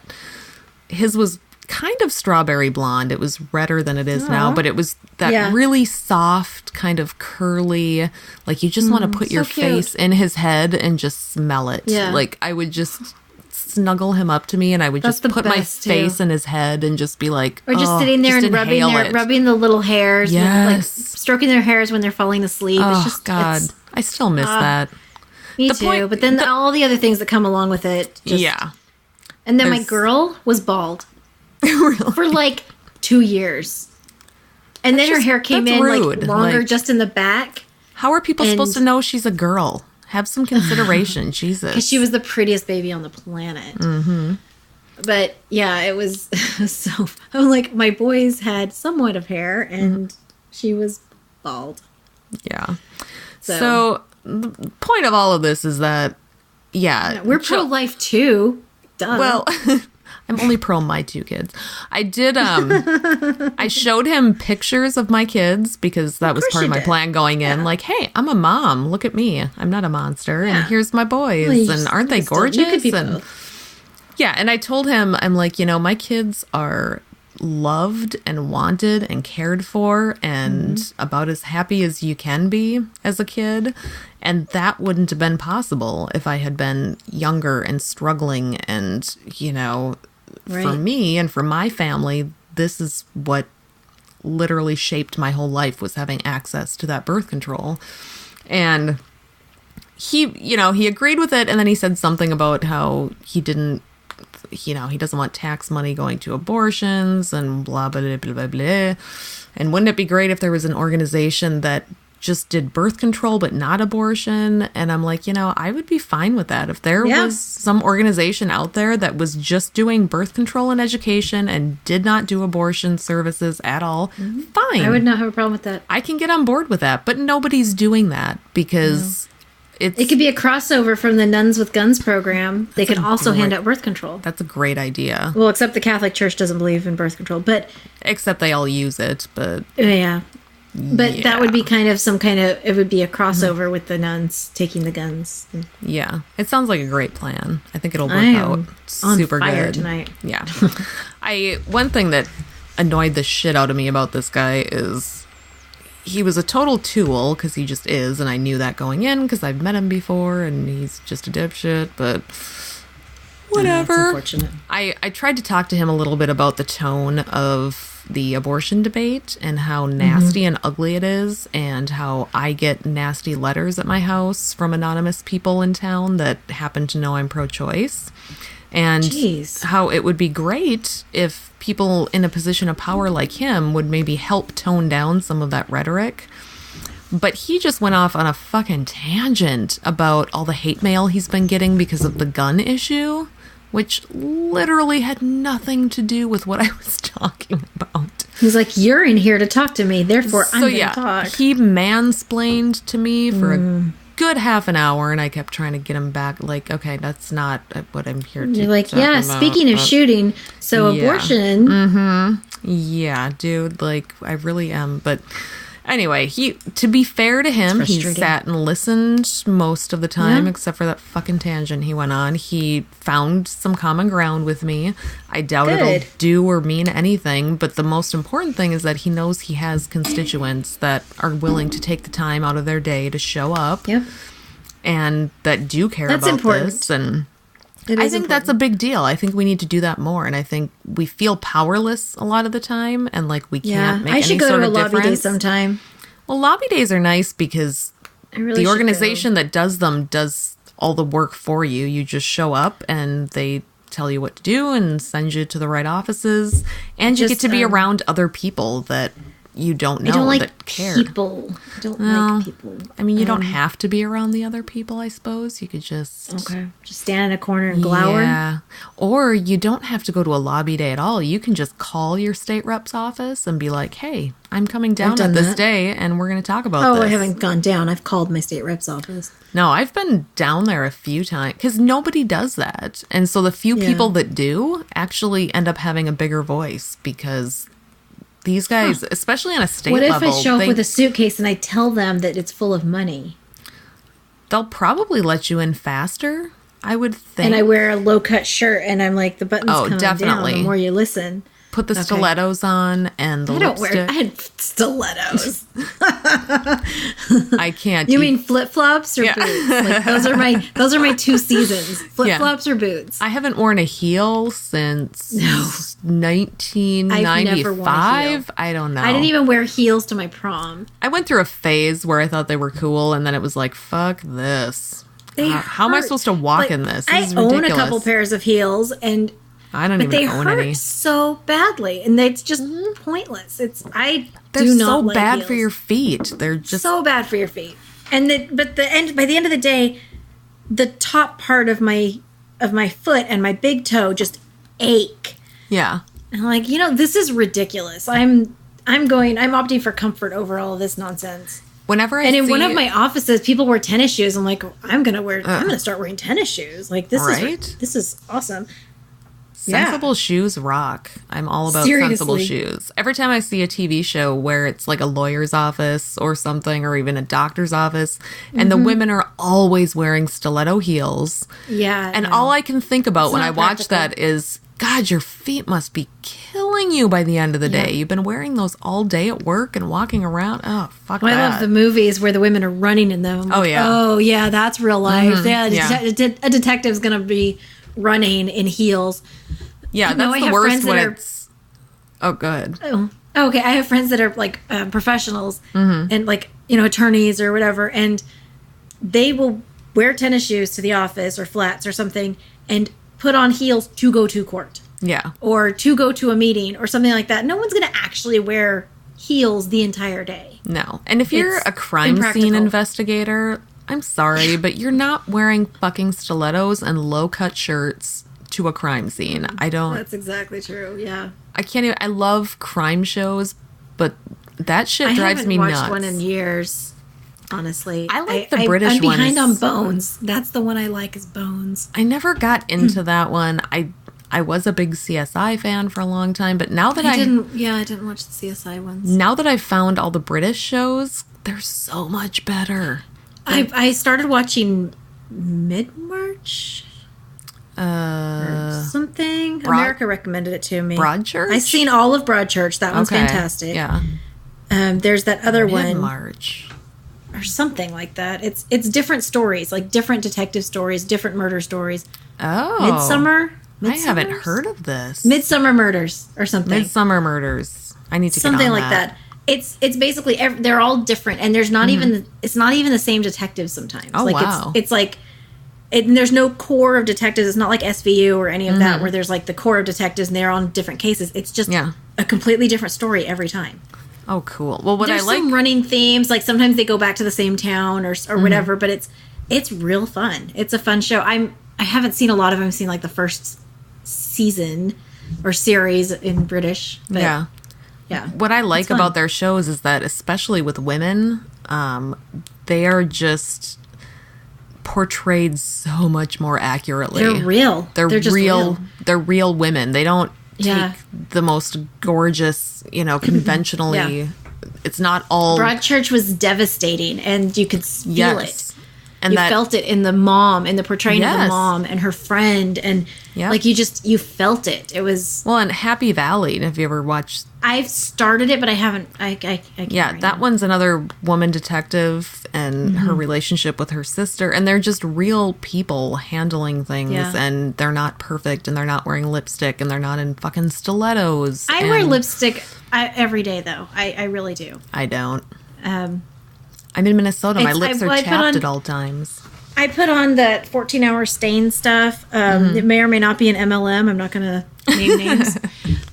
his was kind of strawberry blonde. It was redder than it is now, but it was that really soft, kind of curly, you just want to put your face in his head and just smell it. Yeah. I would just snuggle him up to me, and I would just put my face in his head and just be like, or just sitting there and rubbing the little hairs, stroking their hairs when they're falling asleep. Oh, it's just, God, I still miss that. Me too. But then all the other things that come along with it. And then my girl was bald for 2 years, and then her hair came in longer, just in the back. How are people supposed to know she's a girl? Have some consideration, Jesus. Because she was the prettiest baby on the planet. Mm-hmm. But yeah, it was so... my boys had somewhat of hair, and she was bald. Yeah. So the point of all of this is that, we're pro-life too. Duh. Well... I'm only pro my 2 kids. I did, I showed him pictures of my kids because that was part of my plan going in. Hey, I'm a mom. Look at me. I'm not a monster. Yeah. And here's my boys. And aren't they gorgeous? You could be both. Yeah. And I told him, I'm my kids are loved and wanted and cared for and about as happy as you can be as a kid. And that wouldn't have been possible if I had been younger and struggling and, for me and for my family, this is what literally shaped my whole life, was having access to that birth control. And he agreed with it. And then he said something about how he doesn't want tax money going to abortions and blah, blah, blah, blah, blah. And wouldn't it be great if there was an organization that just did birth control but not abortion? And I'm I would be fine with that. If there was some organization out there that was just doing birth control and education and did not do abortion services at all, fine. I would not have a problem with that. I can get on board with that. But nobody's doing that because it could be a crossover from the Nuns with Guns program. They can also hand out birth control. That's a great idea. Well, except the Catholic Church doesn't believe in birth control, but except they all use it. But But that would be it would be a crossover with the nuns taking the guns. Yeah. It sounds like a great plan. I think it'll work out super good tonight. Yeah. One thing that annoyed the shit out of me about this guy is he was a total tool, because he just is, and I knew that going in because I've met him before, and he's just a dipshit, but whatever. That's unfortunate. I tried to talk to him a little bit about the tone of the abortion debate and how nasty and ugly it is, and how I get nasty letters at my house from anonymous people in town that happen to know I'm pro-choice. And Jeez. how it would be great if people in a position of power like him would maybe help tone down some of that rhetoric. But he just went off on a fucking tangent about all the hate mail he's been getting because of the gun issue, which literally had nothing to do with what I was talking about. He's like, you're in here to talk to me, therefore I'm going to talk. He mansplained to me for a good half an hour, and I kept trying to get him back. Like, okay, that's not what I'm here to You're like, talk yeah, about. speaking of shooting, so abortion. Yeah, dude, like, I really am. But anyway, to be fair to him, he sat and listened most of the time, except for that fucking tangent he went on. He found some common ground with me. I doubt it'll do or mean anything, but the most important thing is that he knows he has constituents that are willing to take the time out of their day to show up. Yep. And that do care That's about important. this. And I think that's a big deal. I think we need to do that more. And I think we feel powerless a lot of the time, and like we can't make any sort of difference. I should go to a lobby day sometime. Well, lobby days are nice because the organization should that does them does all the work for you. You just show up and they tell you what to do and send you to the right offices. And you get to be around other people that you don't know, I don't like that care. people. I don't like people. I mean, you don't have to be around the other people, I suppose. You could just... Just stand in a corner and glower. Yeah. Or you don't have to go to a lobby day at all. You can just call your state rep's office and be like, hey, I'm coming down at this day and we're going to talk about this. I haven't gone down. I've called my state rep's office. No, I've been down there a few times because nobody does that. And so the few people that do actually end up having a bigger voice because... These guys, especially on a state level... What if I show up with a suitcase and I tell them that it's full of money? They'll probably let you in faster, I would think. And I wear a low-cut shirt and I'm like, the button's coming definitely. down the more you listen. Put the stilettos on and the lipstick. I had stilettos. I can't. You mean flip-flops or boots? Like, those are my two seasons. Flip-flops or boots. I haven't worn a heel since 1995. I've never worn a heel. I don't know. I didn't even wear heels to my prom. I went through a phase where I thought they were cool, and then it was like, fuck this. How am I supposed to walk in this? This is ridiculous. I own a couple pairs of heels, and I don't even own any. They hurt so badly, and it's just pointless. They're so bad for your feet. They're just so bad for your feet. And by the end of the day, the top part of my foot and my big toe just ache. Yeah. And I'm like, this is ridiculous. I'm opting for comfort over all of this nonsense. Whenever in one of my offices, people wear tennis shoes. I'm like, I'm gonna start wearing tennis shoes. Like this is awesome. Sensible shoes rock. I'm all about sensible shoes. Every time I see a TV show where it's like a lawyer's office or something, or even a doctor's office, and the women are always wearing stiletto heels. Yeah. And all I can think about when I watch that is, God, your feet must be killing you by the end of the day. You've been wearing those all day at work and walking around. Oh, fuck that. I love the movies where the women are running in them. Oh, yeah. Oh, yeah, that's real life. A detective's going to be running in heels. Yeah, that's the worst when it's... Oh, good. Oh, okay. I have friends that are like professionals and like, attorneys or whatever, and they will wear tennis shoes to the office or flats or something and put on heels to go to court. Yeah. Or to go to a meeting or something like that. No one's going to actually wear heels the entire day. No. And if you're a crime scene investigator, I'm sorry, but you're not wearing fucking stilettos and low-cut shirts to a crime scene. I don't... That's exactly true, yeah. I can't even... I love crime shows, but that shit drives me nuts. I haven't watched one in years, honestly. I like the British ones. I'm behind on Bones. That's the one I like, is Bones. I never got into that one. I was a big CSI fan for a long time, but now that I didn't watch the CSI ones. Now that I've found all the British shows, they're so much better. I started watching Mid-March or something. America recommended it to me. Broadchurch? I've seen all of Broadchurch. That one's fantastic. Yeah. There's that other one. Mid-March. Or something like that. It's different stories, like different detective stories, different murder stories. Oh. Midsummer? I haven't heard of this. Midsummer Murders or something. Midsummer Murders. I need to get on something like that. It's basically they're all different, and there's not even it's not even the same detective sometimes. Oh, like wow. It's like And there's no core of detectives. It's not like SVU or any of that where there's like the core of detectives and they're on different cases. It's just a completely different story every time. Oh, cool. Well, what there's I like... some running themes. Like sometimes they go back to the same town or whatever, but it's real fun. It's a fun show. I haven't seen a lot of them. I've seen like the first season or series in British. But yeah. What I like about their shows is that, especially with women, they are just portrayed so much more accurately. They're real. They're just real. They're real women. They don't take the most gorgeous, conventionally. It's not all. Broadchurch was devastating, and you could feel it. And you felt it in the mom, in the portraying of the mom and her friend, and like you felt it. It was and Happy Valley. Have you ever watched? I've started it, but I haven't. I can't that one's another woman detective and her relationship with her sister, and they're just real people handling things, and they're not perfect, and they're not wearing lipstick, and they're not in fucking stilettos. I wear lipstick every day, though. I really do. I don't. I'm in Minnesota. My lips are chapped at all times. I put on that 14-hour stain stuff. It may or may not be an MLM. I'm not going to name names.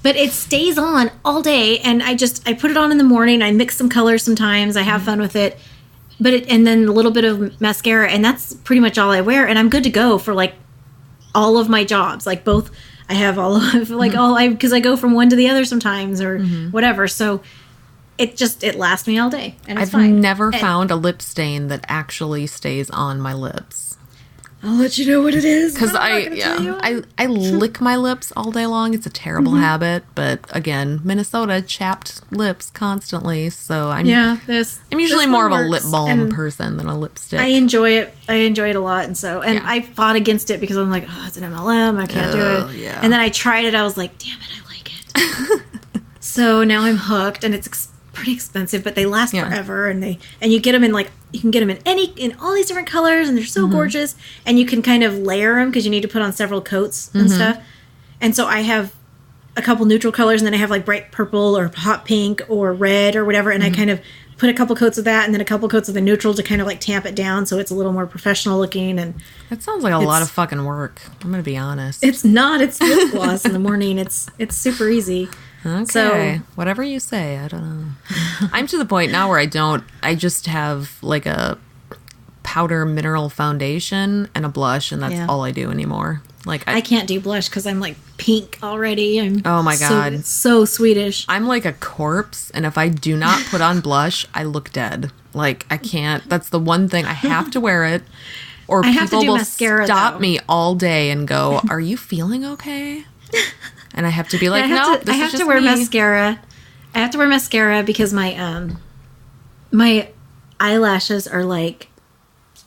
But it stays on all day. And I put it on in the morning. I mix some colors sometimes. I have fun with it. And then a little bit of mascara. And that's pretty much all I wear. And I'm good to go for like all of my jobs. Like both, I have all of because I go from one to the other sometimes or whatever. So it lasts me all day, and it's fine. I've never found a lip stain that actually stays on my lips. I'll let you know what it is. Because I lick my lips all day long. It's a terrible habit, but again, Minnesota, chapped lips constantly. So I'm usually more of a lip balm person than a lipstick. I enjoy it. I enjoy it a lot, and I fought against it because I'm like, oh, it's an MLM. I can't do it. Yeah. And then I tried it. I was like, damn it, I like it. So now I'm hooked, and it's pretty expensive, but they last forever, and you get them in you can get them in all these different colors, and they're so gorgeous, and you can kind of layer them because you need to put on several coats and stuff. And so I have a couple neutral colors, and then I have like bright purple or hot pink or red or whatever, and I kind of put a couple coats of that and then a couple coats of the neutral to kind of like tamp it down so it's a little more professional looking. And that sounds like a lot of fucking work. I'm gonna be honest. It's not. It's lip gloss in the morning. It's super easy. Okay, so, whatever you say, I don't know. I'm to the point now where I just have like a powder mineral foundation and a blush, and that's all I do anymore. Like I can't do blush because I'm like pink already. Oh my God. So Swedish. I'm like a corpse, and if I do not put on blush, I look dead. Like I can't, that's the one thing, I have to wear it. Or people will mascara, stop me all day and go, "Are you feeling okay?" And I have to be like, "No, this is just me." I have to wear mascara. I have to wear mascara because my eyelashes are like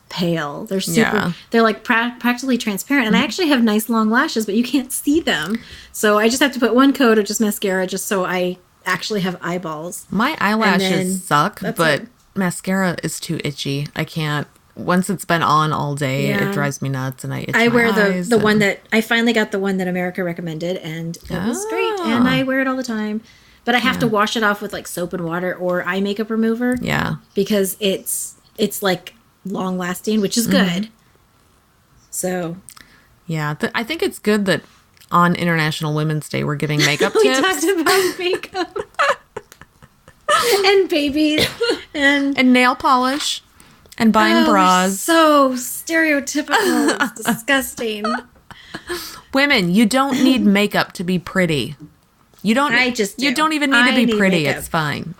pale. They're super. They're like practically transparent, and I actually have nice long lashes, but you can't see them. So I just have to put one coat of just mascara, just so I actually have eyeballs. My eyelashes suck, but mascara is too itchy. I can't. Once it's been on all day, it drives me nuts, and I itch my wear eyes. the one that I finally got, the one that America recommended, and it was great, and I wear it all the time. But I have to wash it off with like soap and water or eye makeup remover. Yeah, because it's like long lasting, which is good. So, yeah, I think it's good that on International Women's Day we're giving makeup tips. We talked about makeup and babies and nail polish. And buying bras. So stereotypical. It's disgusting. Women, you don't need makeup to be pretty. You don't. You don't even need to be pretty. Makeup. It's fine.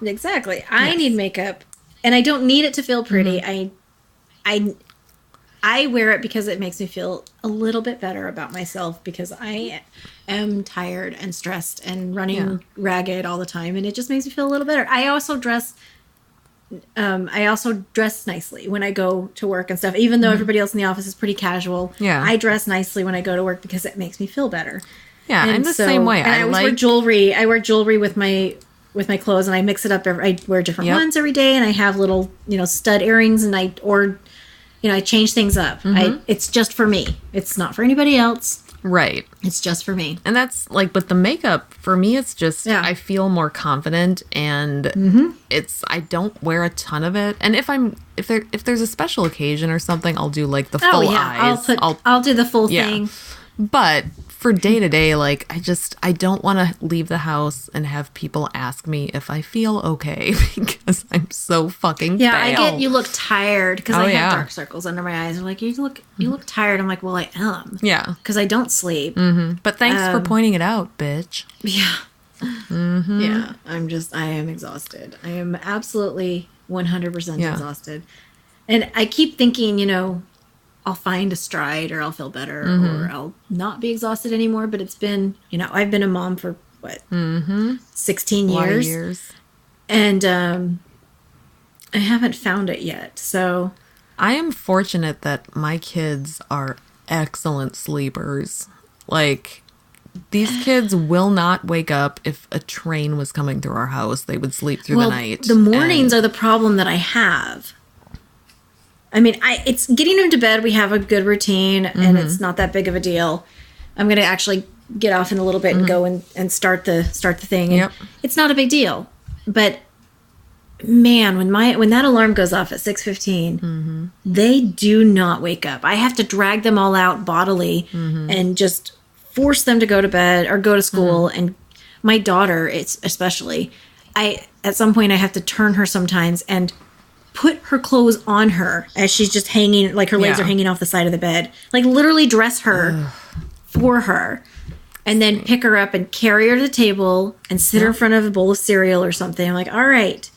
Exactly. I need makeup, and I don't need it to feel pretty. I wear it because it makes me feel a little bit better about myself because I am tired and stressed and running ragged all the time, and it just makes me feel a little better. I also dress nicely when I go to work and stuff, even though everybody else in the office is pretty casual. Yeah. I dress nicely when I go to work because it makes me feel better. Yeah, I'm the same way. And I always wear jewelry. I wear jewelry with my clothes, and I mix it up. I wear different ones every day, and I have little, stud earrings, and I change things up. It's just for me. It's not for anybody else. Right. It's just for me. And that's like with the makeup, for me, it's just, I feel more confident and I don't wear a ton of it. And if there's a special occasion or something, I'll do like the full eyes. I'll do the full thing. But for day to day, like I don't want to leave the house and have people ask me if I feel okay because I'm so fucking pale. I get you look tired because I have dark circles under my eyes. They're like, you look tired. I'm like, well, I am. Yeah. Because I don't sleep. But thanks for pointing it out, bitch. Yeah. Yeah. I am exhausted. I am absolutely 100% exhausted. And I keep thinking, I'll find a stride or I'll feel better or I'll not be exhausted anymore. But it's been, I've been a mom for 16 years. A lot of years. And I haven't found it yet. So I am fortunate that my kids are excellent sleepers. Like, these kids will not wake up if a train was coming through our house. They would sleep through the night. The mornings are the problem that I have. I mean, it's getting them to bed. We have a good routine, and it's not that big of a deal. I'm going to actually get off in a little bit and go and start the thing. And it's not a big deal. But man, when that alarm goes off at 6:15, they do not wake up. I have to drag them all out bodily and just force them to go to bed or go to school. And my daughter, especially, at some point I have to turn her sometimes and put her clothes on her as she's just hanging, like her legs are hanging off the side of the bed. Like literally dress her for her. And then pick her up and carry her to the table and sit her in front of a bowl of cereal or something. I'm like, all right.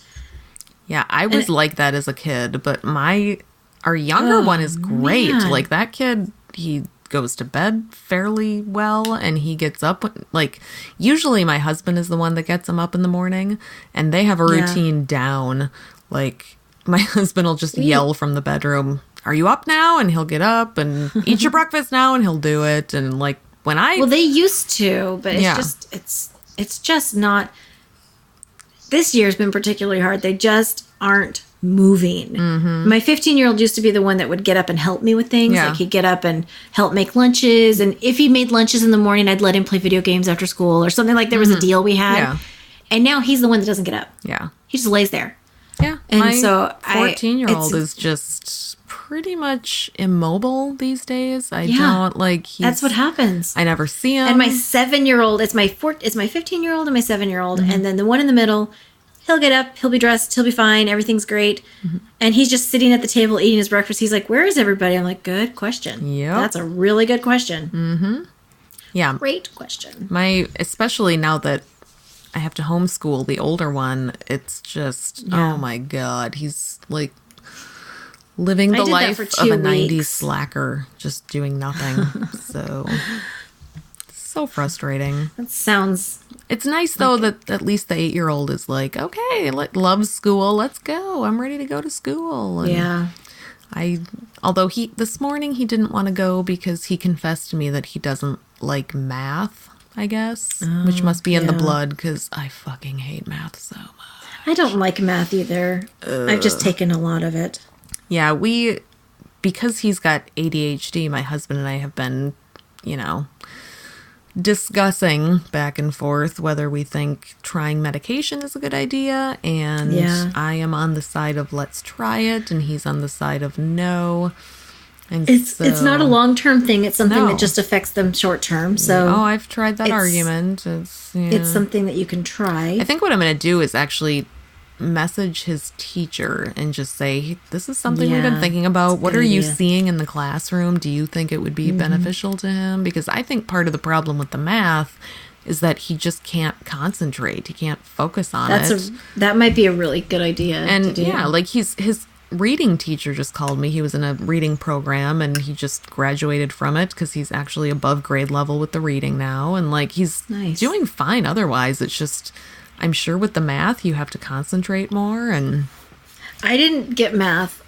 Yeah, I was like that as a kid, but our younger one is great. Man. Like that kid, he goes to bed fairly well and he gets up. Like usually my husband is the one that gets him up in the morning and they have a routine down. Like my husband will just yell from the bedroom, "Are you up now?" And he'll get up and eat your breakfast now and he'll do it. And like well, they used to, but it's just not. This year's been particularly hard. They just aren't moving. My 15-year-old used to be the one that would get up and help me with things. Like he'd get up and help make lunches. And if he made lunches in the morning, I'd let him play video games after school or something. Like there was a deal we had. Yeah. And now he's the one that doesn't get up. Yeah. He just lays there. Yeah. And my 14-year-old is just pretty much immobile these days. I don't like. That's what happens. I never see him. And my 7-year-old, it's my 15-year-old and my 7-year-old, and then the one in the middle, he'll get up, he'll be dressed, he'll be fine, everything's great, and he's just sitting at the table eating his breakfast. He's like, "Where is everybody?" I'm like, "Good question. Yeah, that's a really good question. Yeah, great question." Especially now that I have to homeschool the older one, it's just oh my god, he's like living the life of a 90s slacker, just doing nothing. So frustrating. That sounds. It's nice though that at least the 8-year-old is like, okay, loves school. Let's go. I'm ready to go to school. And although this morning he didn't want to go because he confessed to me that he doesn't like math. I guess, which must be in the blood because I fucking hate math so much. I don't like math either. I've just taken a lot of it. Yeah, because he's got ADHD, my husband and I have been, discussing back and forth whether we think trying medication is a good idea. And I am on the side of let's try it, and he's on the side of no. And it's not a long-term thing. It's something that just affects them short-term. So I've tried that argument. It's something that you can try. I think what I'm going to do is actually message his teacher and just say, this is something we've been thinking about. What are you seeing in the classroom? Do you think it would be beneficial to him? Because I think part of the problem with the math is that he just can't concentrate. He can't focus on it. That might be a really good idea. And like his reading teacher just called me. He was in a reading program and he just graduated from it because he's actually above grade level with the reading now. And like he's doing fine otherwise. It's just, I'm sure with the math you have to concentrate more. And I didn't get math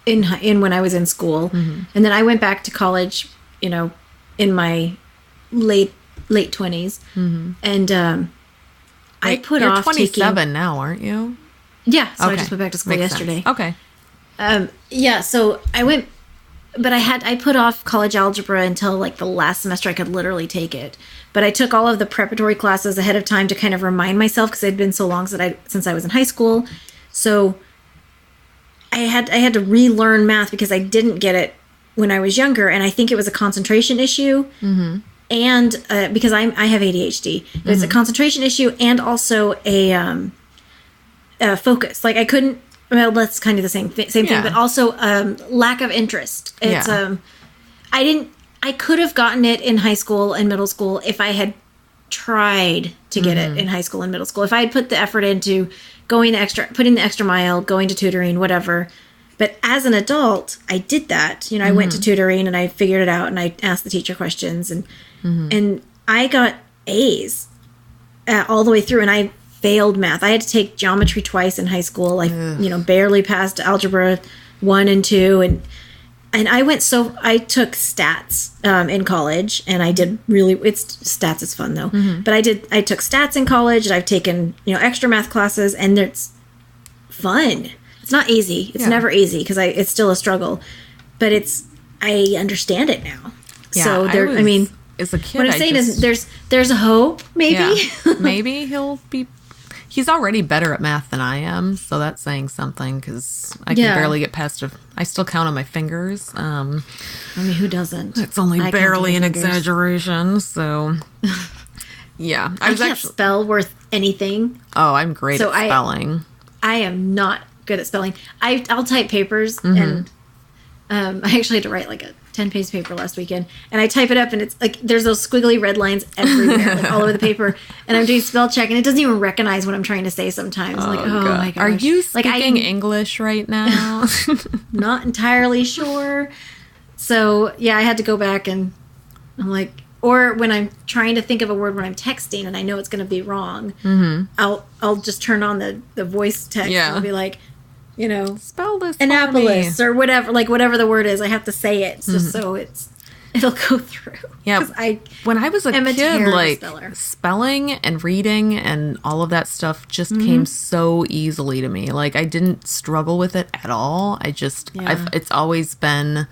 in when I was in school. And then I went back to college, in my late 20s. And I put off taking... You're 27 now, aren't you? Yeah, so I just went back to school yesterday. Sense. Okay. So I went but I put off college algebra until like the last semester I could literally take it. But I took all of the preparatory classes ahead of time to kind of remind myself, because it had been so long since I was in high school. So I had to relearn math because I didn't get it when I was younger, and I think it was a concentration issue. Mm-hmm. And because I have ADHD, it was a concentration issue and also a focus. Like I couldn't. Well, that's kind of the same thing, but also lack of interest. It's I could have gotten it in high school and middle school if I had tried to get it in high school and middle school. If I had put the effort into putting the extra mile, going to tutoring, whatever. But as an adult, I did that. You know, I went to tutoring and I figured it out, and I asked the teacher questions, and I got A's all the way through, and I failed math. I had to take geometry twice in high school. I barely passed algebra 1 and 2, and I took stats in college, and I did stats is fun though. But I took stats in college, and I've taken extra math classes, and it's fun. It's not easy. It's never easy because it's still a struggle, but I understand it now. Yeah, so as a kid, what I'm saying is there's a hope. Maybe maybe he's already better at math than I am, so that's saying something, because I can barely get past I still count on my fingers. I mean, who doesn't? It's only barely an exaggeration, so yeah. I can't spell worth anything. Oh, I'm great at spelling. I am not good at spelling. I'll type papers, and I actually had to write like a 10-page paper last weekend, and I type it up, and it's like there's those squiggly red lines everywhere, like all over the paper, and I'm doing spell check, and it doesn't even recognize what I'm trying to say sometimes. I'm like, oh my gosh. Are you speaking English right now? Not entirely sure. So yeah, I had to go back, and I'm like, or when I'm trying to think of a word when I'm texting and I know it's going to be wrong, I'll just turn on the voice text, and I'll be like, spell this Annapolis or whatever, like whatever the word is, I have to say it just so it'll go through. Yeah. When I was a kid, like spelling and reading and all of that stuff just came so easily to me. Like I didn't struggle with it at all. It's always been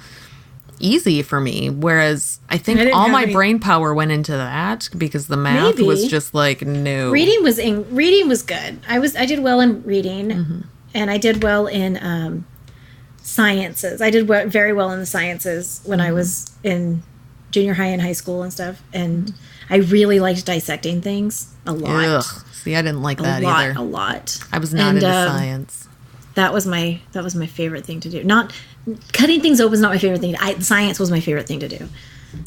easy for me. Whereas I think all my brain power went into that because the math was just like, no. Reading was good. I did well in reading. And I did well in sciences. I did very well in the sciences when I was in junior high and high school and stuff. And I really liked dissecting things a lot. Ugh. See, I didn't like that either. A lot. I was not into science. That was my favorite thing to do. Not cutting things open is not my favorite thing. Science was my favorite thing to do.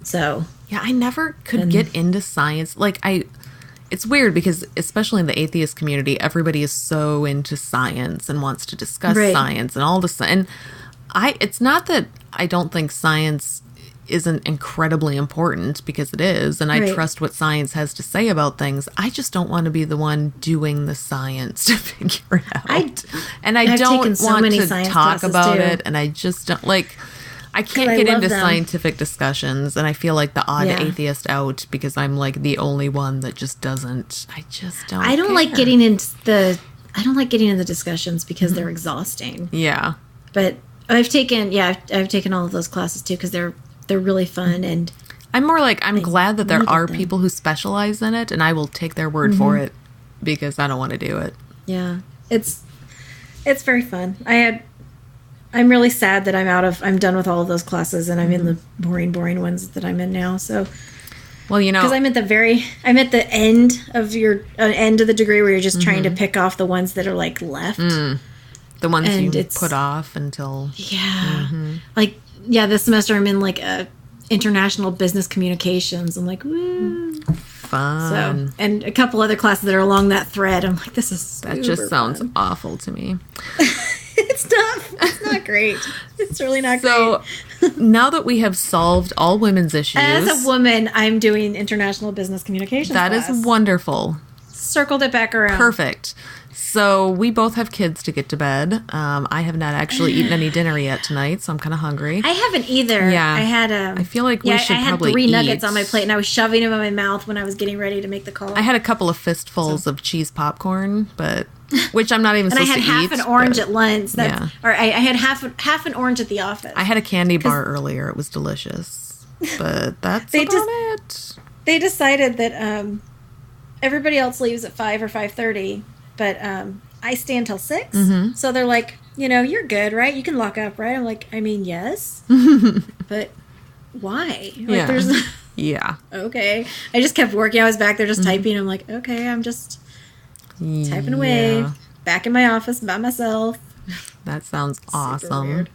So yeah, I never could get into science. It's weird because, especially in the atheist community, everybody is so into science and wants to discuss science and all this. And it's not that I don't think science isn't incredibly important, because it is. And I trust what science has to say about things. I just don't want to be the one doing the science to figure it out. I don't want to talk about it. And I just don't I can't get into scientific discussions, and I feel like the odd atheist out because I'm like the only one that just doesn't. I just don't. I don't like getting into the discussions because they're exhausting. Yeah, but I've taken all of those classes too because they're really fun, and I'm more like I'm glad that there are people who specialize in it, and I will take their word for it because I don't want to do it. Yeah, it's very fun. I'm really sad that I'm done with all of those classes, and I'm in the boring ones that I'm in now. So, well, because I'm at the end of your end of the degree where you're just trying to pick off the ones that are like left, the ones you put off until this semester I'm in like international business communications. I'm like, woo. Fun. So, and a couple other classes that are along that thread. I'm like, this is that just sounds awful to me. It's not great. It's really not great. So now that we have solved all women's issues, as a woman, I'm doing international business communications. That class. is wonderful. Circled it back around. Perfect. So we both have kids to get to bed. I have not actually eaten any dinner yet tonight, so I'm kind of hungry. I haven't either. Yeah. I feel like we should probably eat. I had 3 nuggets on my plate, and I was shoving them in my mouth when I was getting ready to make the call. I had a couple of fistfuls of cheese popcorn, but which I'm not even And I supposed had to eat. half an orange at lunch. yeah. Or I had half an orange at the office. I had a candy bar earlier. It was delicious. But that's about it. They decided that everybody else leaves at 5 or 5:30, but I stay until 6. Mm-hmm. So they're like, you're good, right? You can lock up, right? I'm like, I mean, yes. But why? Like, there's... Yeah. Okay. I just kept working. I was back there just typing. I'm like, okay, I'm just typing away. Back in my office by myself. That sounds awesome. Weird.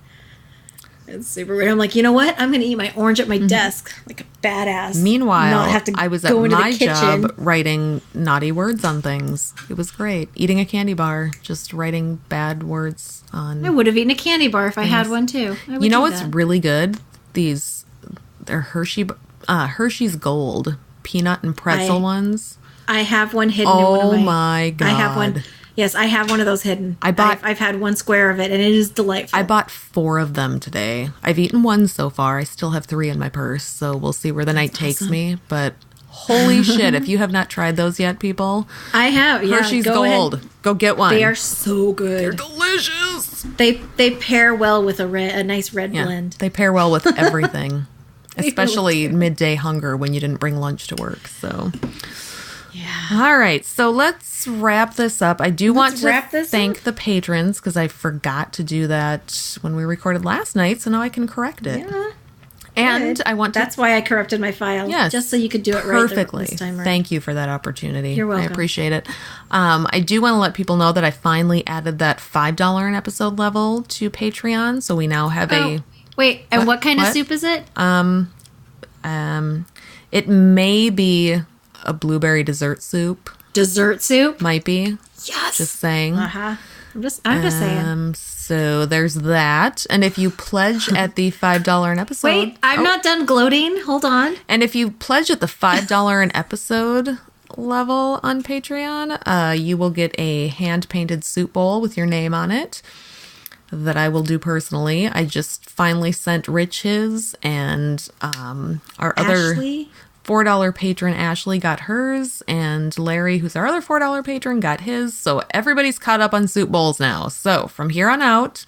It's super weird. I'm like, you know what? I'm going to eat my orange at my desk like a badass. Meanwhile, not have to I was at go into my the kitchen. job writing naughty words on things. It was great. Eating a candy bar, just writing bad words on... I would have eaten a candy bar if I had one too. You know what's really good? They're Hershey's Gold peanut and pretzel ones. I have one hidden. Oh in one of my God. I have one. Yes, I have one of those hidden. I've had one square of it, and it is delightful. I bought 4 of them today. I've eaten 1 so far. I still have 3 in my purse, so we'll see where the night takes me. But holy shit, if you have not tried those yet, people. I have, yeah. Hershey's go Gold. Ahead. Go get one. They are so good. They're delicious. They pair well with a nice red blend. They pair well with everything. Especially midday hunger when you didn't bring lunch to work. So, yeah. All right. So let's wrap this up. I do want to thank the patrons because I forgot to do that when we recorded last night. So now I can correct it. Yeah. And good. I want to... That's why I corrected my file. Yes. Just so you could do it perfectly. Right this time. Right? Thank you for that opportunity. You're welcome. I appreciate it. I do want to let people know that I finally added that $5 an episode level to Patreon. So we now have a... Wait, and what kind of soup is it? It may be a blueberry dessert soup. Dessert soup? Might be. Yes. Just saying. Uh-huh. I'm just saying. So there's that. And if you pledge at the $5 an episode... Wait, I'm not done gloating. Hold on. And if you pledge at the $5 an episode level on Patreon, you will get a hand-painted soup bowl with your name on it that I will do personally. I just finally sent Rich his, and our Ashley? other $4 patron, Ashley, got hers, and Larry, who's our other $4 patron, got his. So everybody's caught up on soup bowls now. So from here on out,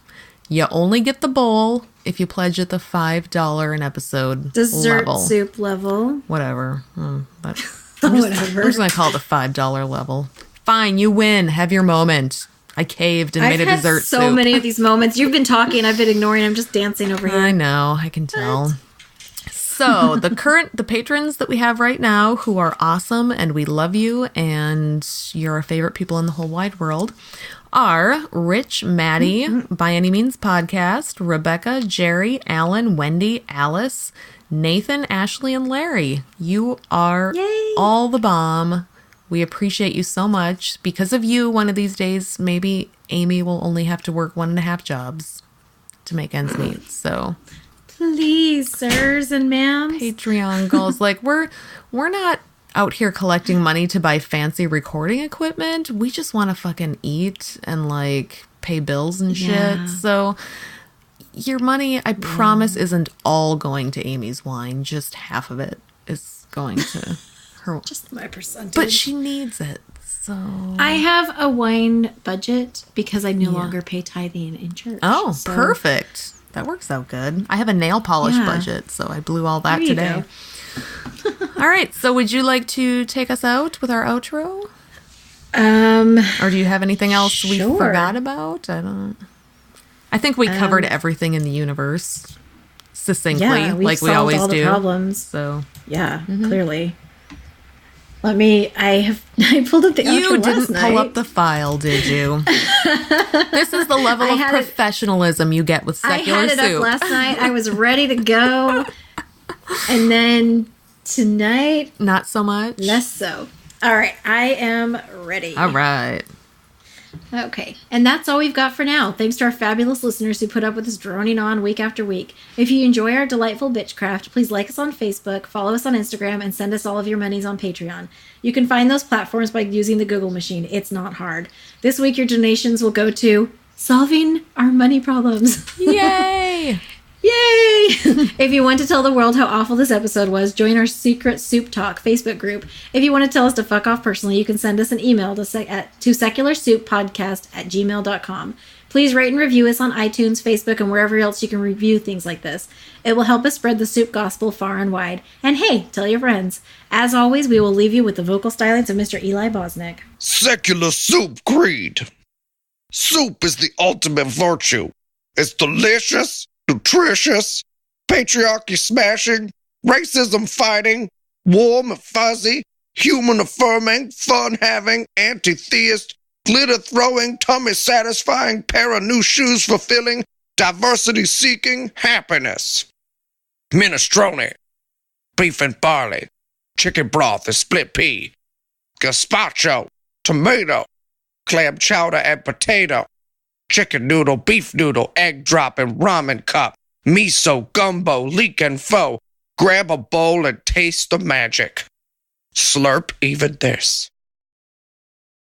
you only get the bowl if you pledge at the $5 an episode dessert level. Soup level. Whatever. Whatever. I'm just going to call it the $5 level. Fine, you win. Have your moment. I caved and made a dessert soup. I've had so many of these moments. You've been talking, I've been ignoring. I'm just dancing over here. I know, I can tell. So the patrons that we have right now, who are awesome and we love you and you're our favorite people in the whole wide world, are Rich, Maddie, By Any Means Podcast, Rebecca, Jerry, Alan, Wendy, Alice, Nathan, Ashley, and Larry. You are all the bomb. We appreciate you so much. Because of you, one of these days, maybe Amy will only have to work 1.5 jobs to make ends meet. So, please, sirs and ma'ams. Patreon goals. Like, we're not out here collecting money to buy fancy recording equipment. We just want to fucking eat and, like, pay bills and shit. So, your money, I promise, isn't all going to Amy's wine. Just half of it is going to... Just my percentage. But she needs it, so... I have a wine budget because I no longer pay tithing in church. Oh, so. Perfect. That works out good. I have a nail polish budget, so I blew all that today. All right, so would you like to take us out with our outro? Or do you have anything else we forgot about? I think we covered everything in the universe succinctly, like we always do. Problems. So yeah, clearly. I pulled up the outro last night. You didn't pull up the file, did you? This is the level of professionalism you get with secular soup. I had it up last night. I was ready to go. And then tonight... Not so much? Less so. All right. I am ready. All right. Okay. And that's all we've got for now. Thanks to our fabulous listeners who put up with us droning on week after week. If you enjoy our delightful bitchcraft, please like us on Facebook, follow us on Instagram, and send us all of your monies on Patreon. You can find those platforms by using the Google machine. It's not hard. This week, your donations will go to solving our money problems. Yay! Yay! If you want to tell the world how awful this episode was, join our Secret Soup Talk Facebook group. If you want to tell us to fuck off personally, you can send us an email to secularsouppodcast@gmail.com. Please rate and review us on iTunes, Facebook, and wherever else you can review things like this. It will help us spread the soup gospel far and wide. And hey, tell your friends. As always, we will leave you with the vocal stylings of Mr. Eli Bosnick. Secular soup creed. Soup is the ultimate virtue. It's delicious, nutritious, patriarchy smashing, racism fighting, warm and fuzzy, human affirming, fun having, anti-theist, glitter throwing, tummy satisfying, pair of new shoes fulfilling, diversity seeking, happiness. Minestrone, beef and barley, chicken broth and split pea, gazpacho, tomato, clam chowder and potato, chicken noodle, beef noodle, egg drop and ramen cup, miso, gumbo, leek and pho. Grab a bowl and taste the magic. Slurp even this.